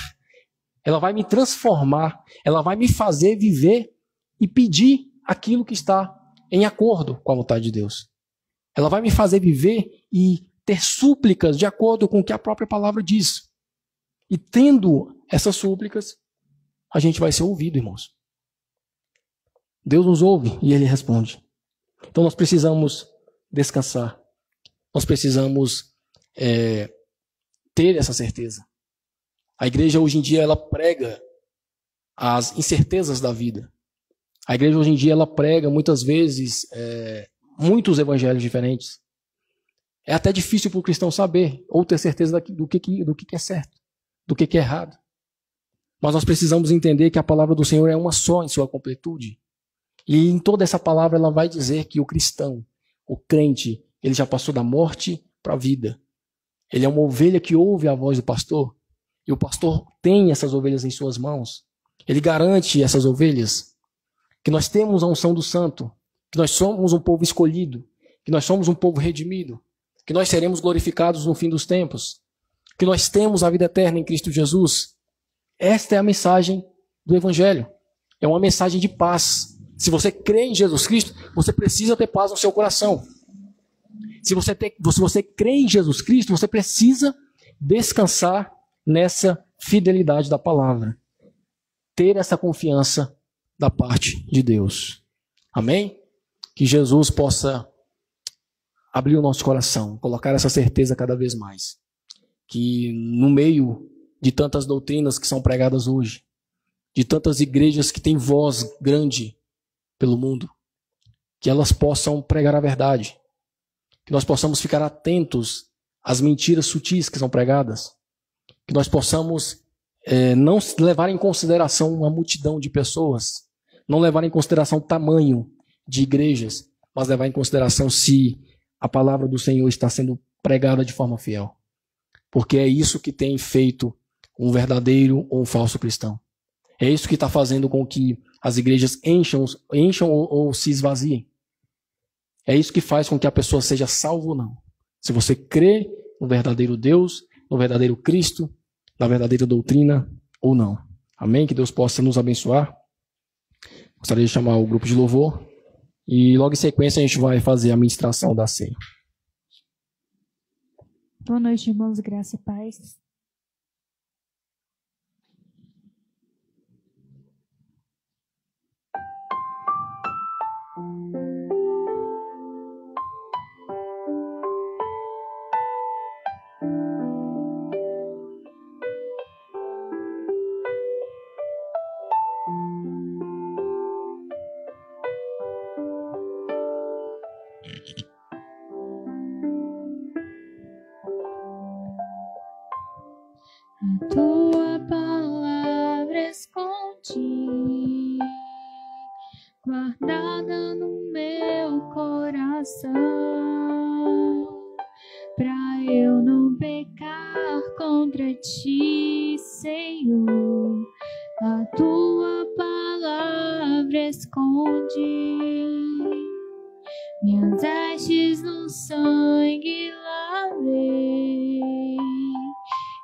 ela vai me transformar, ela vai me fazer viver e pedir aquilo que está em acordo com a vontade de Deus. Ela vai me fazer viver e ter súplicas de acordo com o que a própria palavra diz. E tendo essas súplicas, a gente vai ser ouvido, irmãos. Deus nos ouve e Ele responde. Então nós precisamos descansar. Nós precisamos ter essa certeza. A igreja hoje em dia ela prega as incertezas da vida. A igreja hoje em dia ela prega muitas vezes muitos evangelhos diferentes. É até difícil para o cristão saber ou ter certeza do que é certo, do que é errado. Mas nós precisamos entender que a palavra do Senhor é uma só em sua completude. E em toda essa palavra ela vai dizer que o cristão, o crente, ele já passou da morte para a vida. Ele é uma ovelha que ouve a voz do pastor. E o pastor tem essas ovelhas em suas mãos. Ele garante essas ovelhas. Que nós temos a unção do santo. Que nós somos um povo escolhido. Que nós somos um povo redimido. Que nós seremos glorificados no fim dos tempos. Que nós temos a vida eterna em Cristo Jesus. Esta é a mensagem do Evangelho. É uma mensagem de paz. Se você crê em Jesus Cristo, você precisa ter paz no seu coração. Se você crê em Jesus Cristo, você precisa descansar nessa fidelidade da palavra. Ter essa confiança da parte de Deus. Amém? Que Jesus possa abrir o nosso coração, colocar essa certeza cada vez mais. Que no meio de tantas doutrinas que são pregadas hoje, de tantas igrejas que têm voz grande pelo mundo, que elas possam pregar a verdade, que nós possamos ficar atentos às mentiras sutis que são pregadas, que nós possamos não levar em consideração uma multidão de pessoas, não levar em consideração o tamanho de igrejas, mas levar em consideração se a palavra do Senhor está sendo pregada de forma fiel. Porque é isso que tem feito um verdadeiro ou um falso cristão. É isso que está fazendo com que as igrejas encham ou se esvaziem. É isso que faz com que a pessoa seja salva ou não. Se você crê no verdadeiro Deus, no verdadeiro Cristo, na verdadeira doutrina ou não. Amém? Que Deus possa nos abençoar. Gostaria de chamar o grupo de louvor. E logo em sequência a gente vai fazer a ministração da ceia. Boa noite, irmãos, graça e paz. A tua palavra escondi, guardada no meu coração, pra eu não pecar contra ti, Senhor. A tua palavra escondi, minhas vestes no sangue lavei,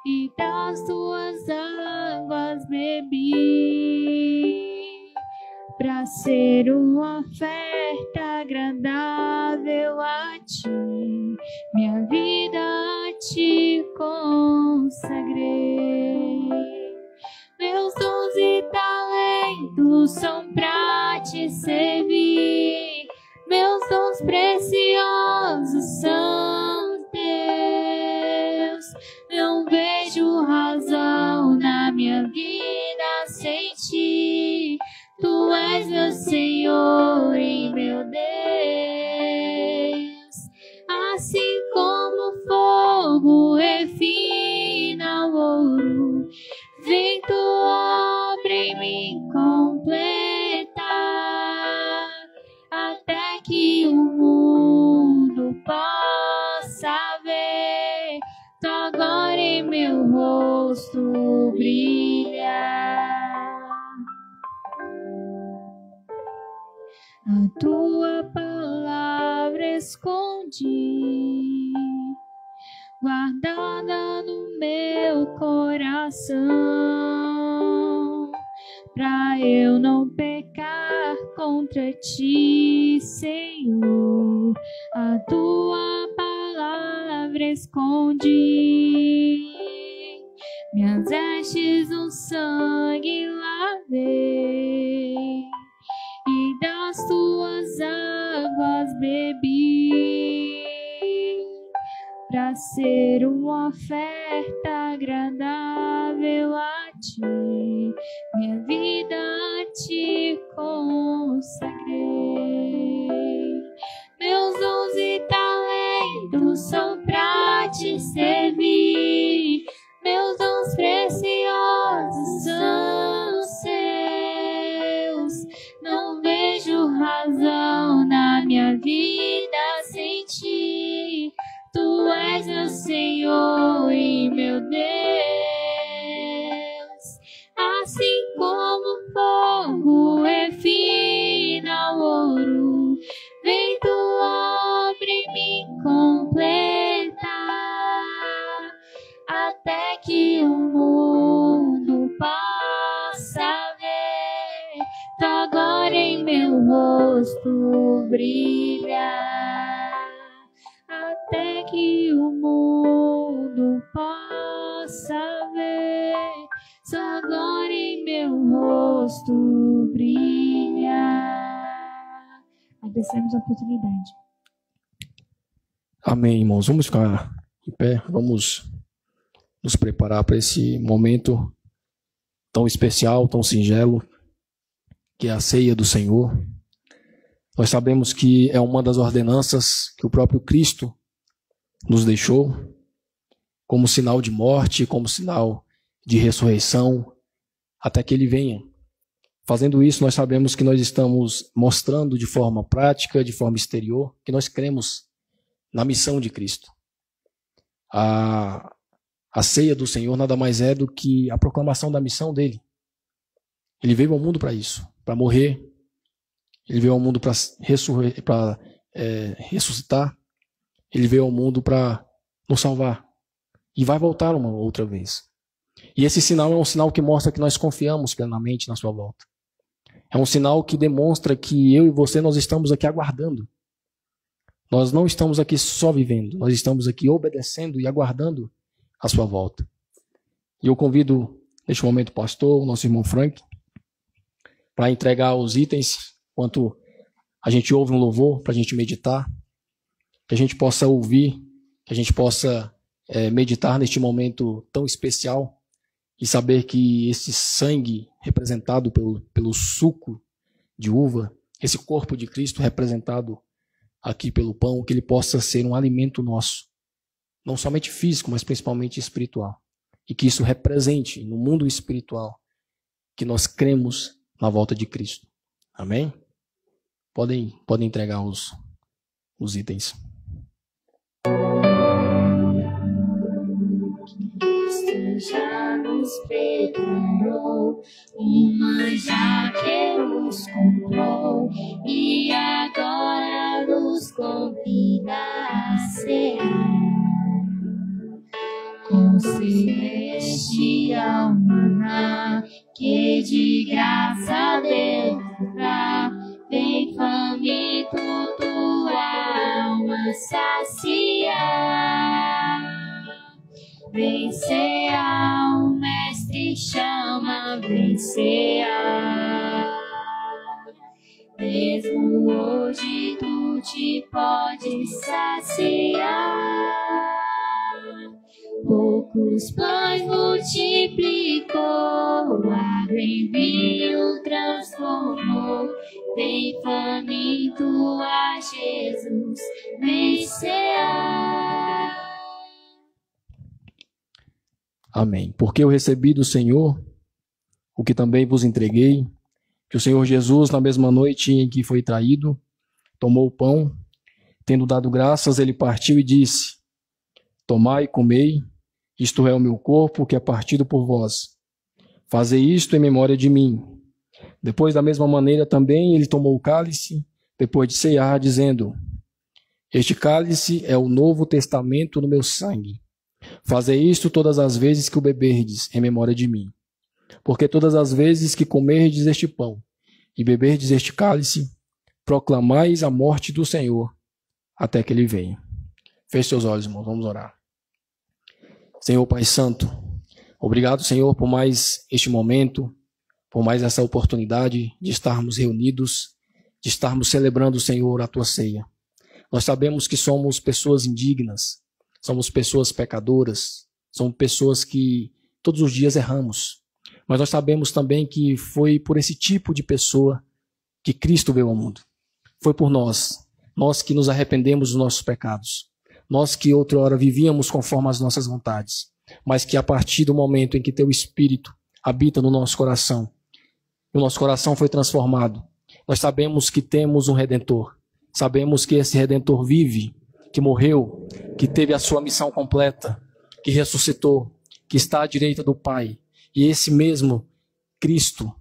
e das tuas águas bebi, pra ser uma oferta agradável a ti, minha vida a ti consagrei. Meus dons e talentos são pra te servir, meus dons preciosos são teus. Não vejo razão na minha vida sem ti. Tu és meu Senhor e meu Deus. Assim como o fogo refina o ouro, vem tua obra em mim completar, até que o mundo passe. a tua palavra escondi, guardada no meu coração, pra eu não pecar contra ti, Senhor. A tua palavra escondi, minhas vestes no sangue lavei, e das tuas águas bebi, pra ser uma oferta agradável a ti, minha vida a ti consagrei. Meus dons e talentos são pra te servir, meus dons preciosos são seus. Não vejo razão na minha vida sem ti. Tu és meu Senhor e meu Deus. Assim como o fogo refina o ouro, vem tua obra em mim completar, até que o mundo possa ver tua glória em meu rosto brilhar, até que o mundo possa ver sua glória em meu rosto brilhar. Agradecemos a oportunidade. Amém, irmãos. Vamos ficar em pé, vamos nos preparar para esse momento tão especial, tão singelo, que é a ceia do Senhor. Nós sabemos que é uma das ordenanças que o próprio Cristo nos deixou como sinal de morte, como sinal de ressurreição, até que Ele venha. Fazendo isso, nós sabemos que nós estamos mostrando de forma prática, de forma exterior, que nós cremos na missão de Cristo. A ceia do Senhor nada mais é do que a proclamação da missão dele. Ele veio ao mundo para isso, para morrer. Ele veio ao mundo para ressuscitar. Ele veio ao mundo para nos salvar. E vai voltar uma outra vez. E esse sinal é um sinal que mostra que nós confiamos plenamente na sua volta. É um sinal que demonstra que eu e você, nós estamos aqui aguardando. Nós não estamos aqui só vivendo, nós estamos aqui obedecendo e aguardando a sua volta. E eu convido, neste momento, o pastor, o nosso irmão Frank, para entregar os itens, enquanto a gente ouve um louvor, para a gente meditar, que a gente possa ouvir, que a gente possa meditar neste momento tão especial e saber que esse sangue representado pelo suco de uva, esse corpo de Cristo representado aqui pelo pão, que ele possa ser um alimento nosso, não somente físico, mas principalmente espiritual. E que isso represente no mundo espiritual que nós cremos na volta de Cristo. Amém? Podem entregar os itens. Cristo já nos preparou um manjar que nos comprou e agora nos convida a cear com celestial maná que de graça Deus dá. Vem faminto tua alma saciar. Vem cear, o mestre chama, vem cear. Mesmo hoje tu te podes saciar. Poucos pães multiplicou, água em vinho transformou. Vem faminto a Jesus, vem cear. Amém. Porque eu recebi do Senhor o que também vos entreguei, que o Senhor Jesus, na mesma noite em que foi traído, tomou o pão, tendo dado graças, ele partiu e disse: tomai e comei, isto é o meu corpo, que é partido por vós. Fazei isto em memória de mim. Depois, da mesma maneira, também ele tomou o cálice, depois de ceiar, dizendo: Este cálice é o novo testamento no meu sangue. Fazei isto todas as vezes que o beberdes, em memória de mim. Porque todas as vezes que comerdes este pão e beberdes este cálice, proclamais a morte do Senhor até que ele venha. Feche seus olhos, irmãos, vamos orar. Senhor Pai Santo, obrigado, Senhor, por mais este momento, por mais essa oportunidade de estarmos reunidos, de estarmos celebrando, Senhor, a Tua ceia. Nós sabemos que somos pessoas indignas, somos pessoas pecadoras, somos pessoas que todos os dias erramos. Mas nós sabemos também que foi por esse tipo de pessoa que Cristo veio ao mundo. Foi por nós, nós que nos arrependemos dos nossos pecados. Nós que outrora vivíamos conforme as nossas vontades, mas que a partir do momento em que Teu Espírito habita no nosso coração, o nosso coração foi transformado. Nós sabemos que temos um Redentor. Sabemos que esse Redentor vive, que morreu, que teve a sua missão completa, que ressuscitou, que está à direita do Pai. E esse mesmo Cristo,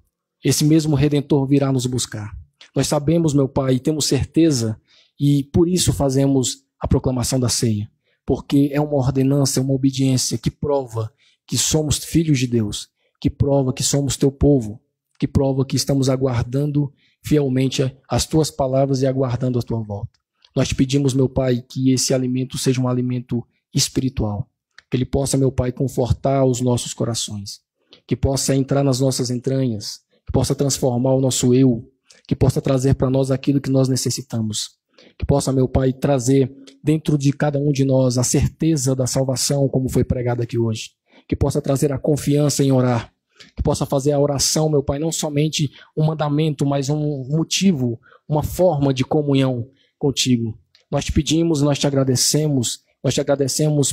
esse mesmo Redentor virá nos buscar. Nós sabemos, meu Pai, e temos certeza, e por isso fazemos a proclamação da ceia, porque é uma ordenança, é uma obediência que prova que somos filhos de Deus, que prova que somos Teu povo, que prova que estamos aguardando fielmente as Tuas palavras e aguardando a Tua volta. Nós te pedimos, meu Pai, que esse alimento seja um alimento espiritual, que ele possa, meu Pai, confortar os nossos corações, que possa entrar nas nossas entranhas, que possa transformar o nosso eu, que possa trazer para nós aquilo que nós necessitamos. Que possa, meu Pai, trazer dentro de cada um de nós a certeza da salvação, como foi pregado aqui hoje. Que possa trazer a confiança em orar. Que possa fazer a oração, meu Pai, não somente um mandamento, mas um motivo, uma forma de comunhão contigo. Nós te pedimos, nós te agradecemos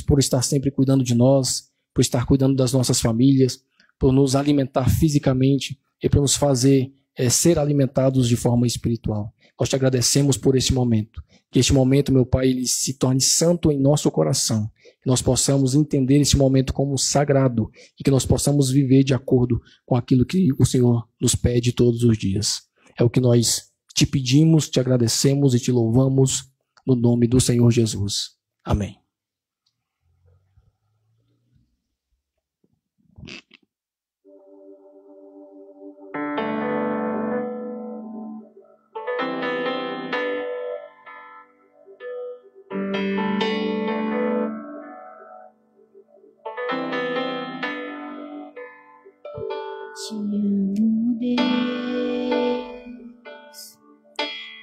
por estar sempre cuidando de nós, por estar cuidando das nossas famílias, por nos alimentar fisicamente e por nos fazer ser alimentados de forma espiritual. Nós te agradecemos por esse momento. Que este momento, meu Pai, ele se torne santo em nosso coração. Que nós possamos entender esse momento como sagrado e que nós possamos viver de acordo com aquilo que o Senhor nos pede todos os dias. É o que nós te pedimos, te agradecemos e te louvamos no nome do Senhor Jesus. Amém. Te amo, Deus,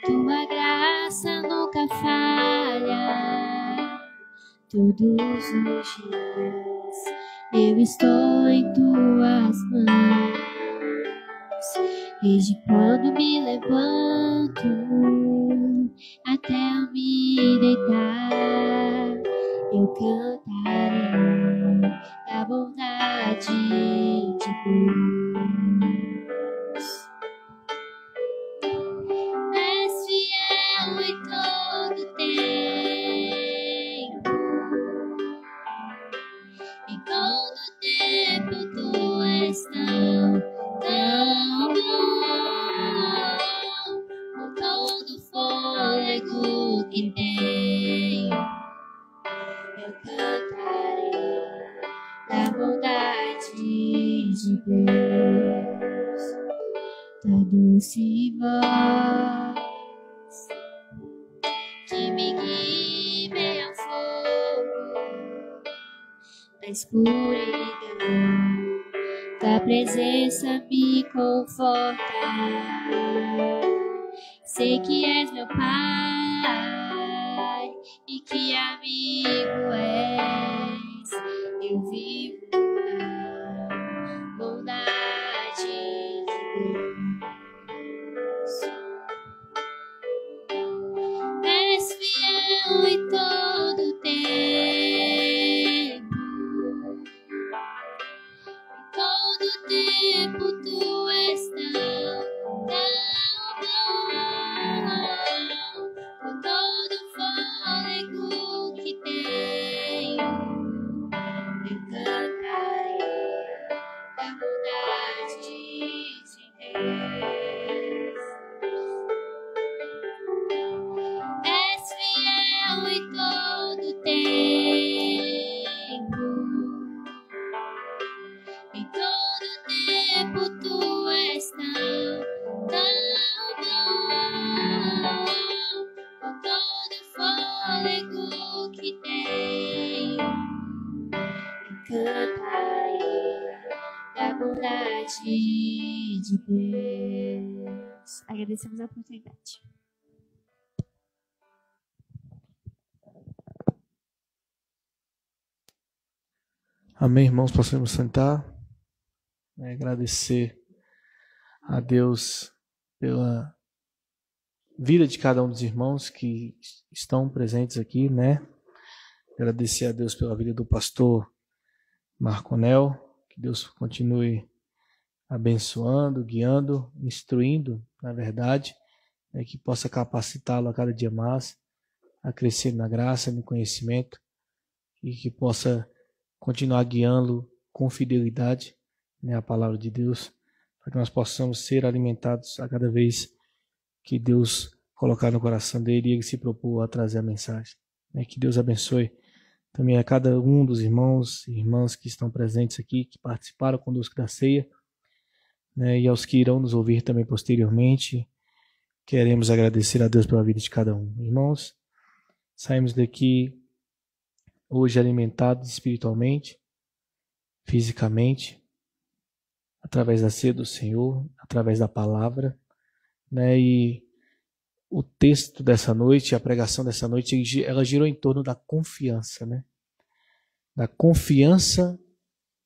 Tua graça nunca falha. Todos os dias eu estou em Tuas mãos. Desde quando me levanto até eu me deitar, eu cantarei da bondade de Deus. És fiel em todo tempo, em todo tempo Tu és tão bom. Com todo fôlego que tenho, eu cantarei da bondade de Deus. Tua doce voz que me guia ao fogo da escuridão, Tua presença me conforta. Sei que és meu Pai e que amigo és. Eu vivo na bondade de Deus. És fiel em todo tempo, em todo tempo Tu és tão bom. Com todo fôlego que tenho, eu cantarei de Deus. Agradecemos a oportunidade. Amém, irmãos, podemos sentar. Agradecer a Deus pela vida de cada um dos irmãos que estão presentes aqui, né? Agradecer a Deus pela vida do pastor Marconel, que Deus continue abençoando, guiando, instruindo, na verdade, que possa capacitá-lo a cada dia mais a crescer na graça, no conhecimento, e que possa continuar guiando com fidelidade, né, a palavra de Deus, para que nós possamos ser alimentados a cada vez que Deus colocar no coração dele e ele se propor a trazer a mensagem. Que Deus abençoe também a cada um dos irmãos e irmãs que estão presentes aqui, que participaram conosco da ceia, né, e aos que irão nos ouvir também posteriormente. Queremos agradecer a Deus pela vida de cada um. Irmãos, saímos daqui hoje alimentados espiritualmente, fisicamente, através da ceia do Senhor, através da palavra, né? E o texto dessa noite, a pregação dessa noite, ela girou em torno da confiança, né? Da confiança,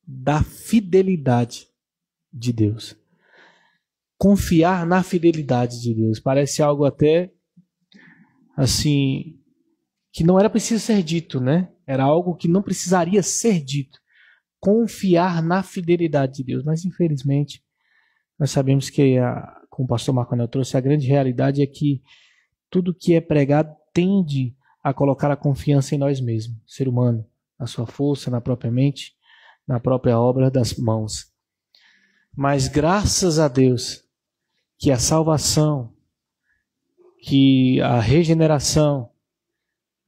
da fidelidade de Deus. Confiar na fidelidade de Deus. Parece algo até assim que não era preciso ser dito, né? Era algo que não precisaria ser dito. Confiar na fidelidade de Deus. Mas, infelizmente, nós sabemos que, como o pastor Marconel trouxe, a grande realidade é que tudo que é pregado tende a colocar a confiança em nós mesmos, ser humano, na sua força, na própria mente, na própria obra das mãos. Mas, graças a Deus, que a salvação, que a regeneração,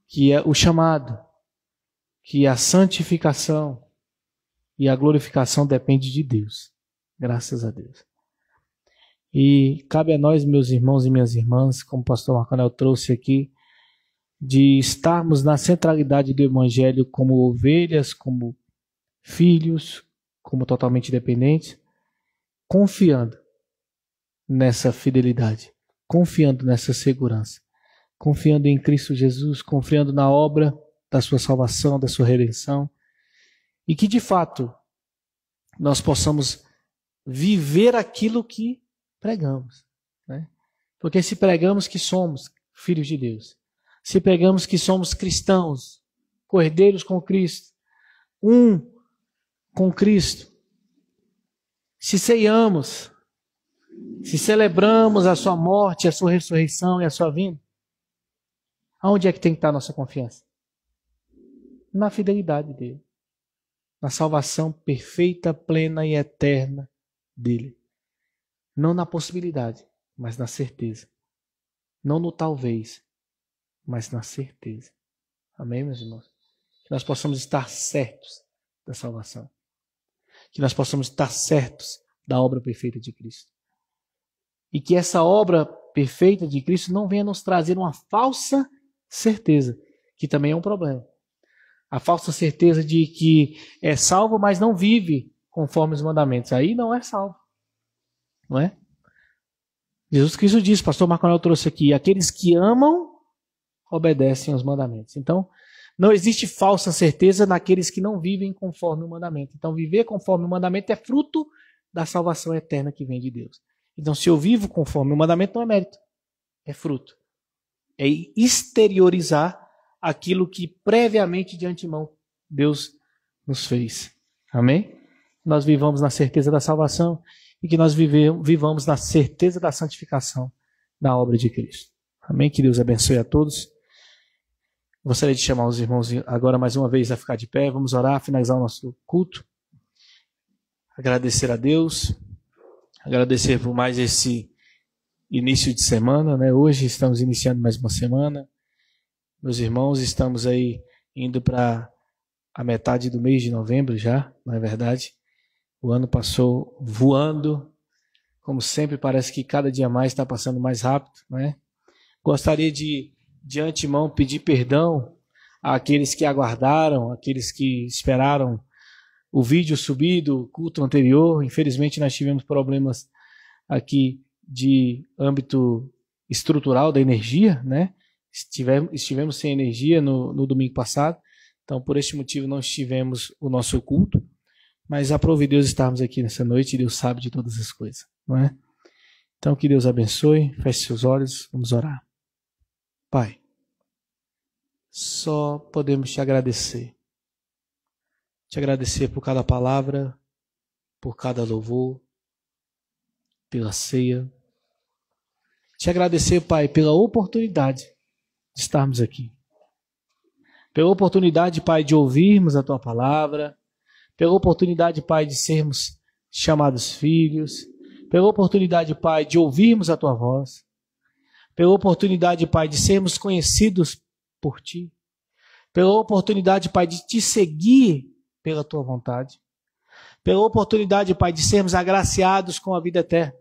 que é o chamado, que a santificação e a glorificação depende de Deus. Graças a Deus. E cabe a nós, meus irmãos e minhas irmãs, como o pastor Marconel trouxe aqui, de estarmos na centralidade do Evangelho como ovelhas, como filhos, como totalmente dependentes, confiando nessa fidelidade, confiando nessa segurança, confiando em Cristo Jesus, confiando na obra da sua salvação, da sua redenção, e que de fato nós possamos viver aquilo que pregamos, né? Porque se pregamos que somos filhos de Deus, se pregamos que somos cristãos, cordeiros com Cristo, um com Cristo, se ceiamos, se celebramos a sua morte, a sua ressurreição e a sua vinda, aonde é que tem que estar a nossa confiança? Na fidelidade dele, na salvação perfeita, plena e eterna dele. Não na possibilidade, mas na certeza. Não no talvez, mas na certeza. Amém, meus irmãos? Que nós possamos estar certos da salvação. Que nós possamos estar certos da obra perfeita de Cristo. E que essa obra perfeita de Cristo não venha nos trazer uma falsa certeza, que também é um problema. A falsa certeza de que é salvo, mas não vive conforme os mandamentos. Aí não é salvo. Não é? Jesus Cristo diz, pastor Marconel trouxe aqui, aqueles que amam, obedecem aos mandamentos. Então, não existe falsa certeza naqueles que não vivem conforme o mandamento. Então, viver conforme o mandamento é fruto da salvação eterna que vem de Deus. Então, se eu vivo conforme o mandamento, não é mérito, é fruto. É exteriorizar aquilo que previamente de antemão Deus nos fez. Amém? Nós vivamos na certeza da salvação e que nós vivamos na certeza da santificação da obra de Cristo. Amém? Que Deus abençoe a todos. Gostaria de chamar os irmãos agora mais uma vez a ficar de pé. Vamos orar, finalizar o nosso culto. Agradecer a Deus. Agradecer por mais esse início de semana, né? Hoje estamos iniciando mais uma semana. Meus irmãos, estamos aí indo para a metade do mês de novembro já, não é verdade? O ano passou voando. Como sempre, parece que cada dia mais está passando mais rápido, né? Gostaria de antemão pedir perdão àqueles que aguardaram, àqueles que esperaram o vídeo subido, o culto anterior. Infelizmente, nós tivemos problemas aqui de âmbito estrutural da energia, né? Estivemos sem energia no domingo passado, então por este motivo não estivemos o nosso culto, mas aprove Deus estarmos aqui nessa noite e Deus sabe de todas as coisas, não é? Então que Deus abençoe, feche seus olhos, vamos orar. Pai, só podemos te agradecer por cada palavra, por cada louvor, pela ceia. Te agradecer, Pai, pela oportunidade de estarmos aqui. Pela oportunidade, Pai, de ouvirmos a Tua palavra. Pela oportunidade, Pai, de sermos chamados filhos. Pela oportunidade, Pai, de ouvirmos a Tua voz. Pela oportunidade, Pai, de sermos conhecidos por Ti. Pela oportunidade, Pai, de Te seguir pela Tua vontade. Pela oportunidade, Pai, de sermos agraciados com a vida eterna.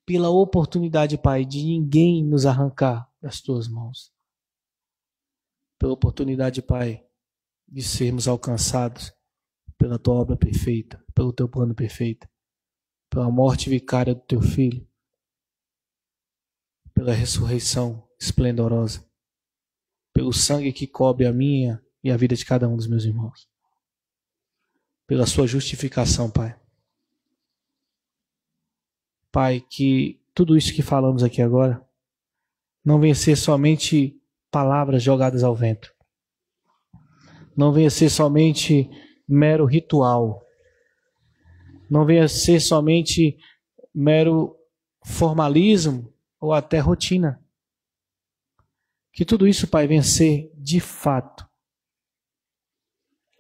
Pela oportunidade, Pai, de ninguém nos arrancar das Tuas mãos. Pela oportunidade, Pai, de sermos alcançados pela Tua obra perfeita, pelo Teu plano perfeito, pela morte vicária do Teu Filho, pela ressurreição esplendorosa, pelo sangue que cobre a minha e a vida de cada um dos meus irmãos, pela Sua justificação, Pai. Pai, que tudo isso que falamos aqui agora não venha ser somente palavras jogadas ao vento. Não venha ser somente mero ritual. Não venha ser somente mero formalismo ou até rotina. Que tudo isso, Pai, venha ser de fato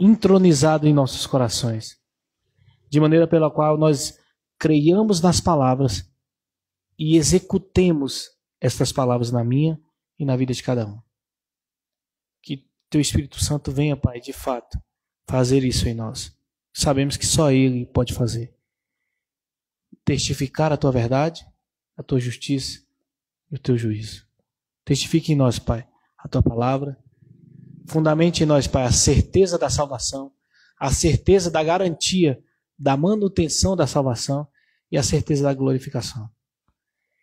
entronizado em nossos corações, de maneira pela qual nós creiamos nas palavras e executemos estas palavras na minha e na vida de cada um. Que Teu Espírito Santo venha, Pai, de fato, fazer isso em nós. Sabemos que só Ele pode fazer. Testificar a Tua verdade, a Tua justiça e o Teu juízo. Testifique em nós, Pai, a Tua palavra. Fundamente em nós, Pai, a certeza da salvação, a certeza da garantia da manutenção da salvação e a certeza da glorificação.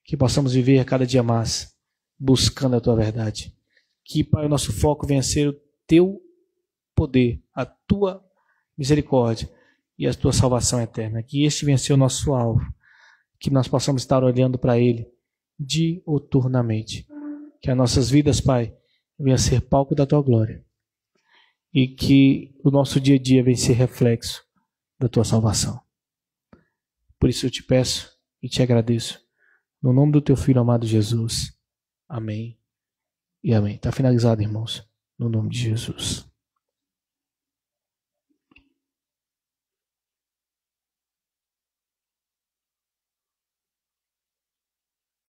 Que possamos viver a cada dia mais buscando a Tua verdade. Que, Pai, o nosso foco venha a ser o Teu poder, a Tua misericórdia e a Tua salvação eterna. Que este venha a ser o nosso alvo. Que nós possamos estar olhando para Ele diuturnamente. Que as nossas vidas, Pai, venham a ser palco da Tua glória. E que o nosso dia a dia venha a ser reflexo da Tua salvação. Por isso eu te peço e te agradeço. No nome do Teu Filho amado Jesus. Amém e amém. Está finalizado, irmãos. No nome de Jesus.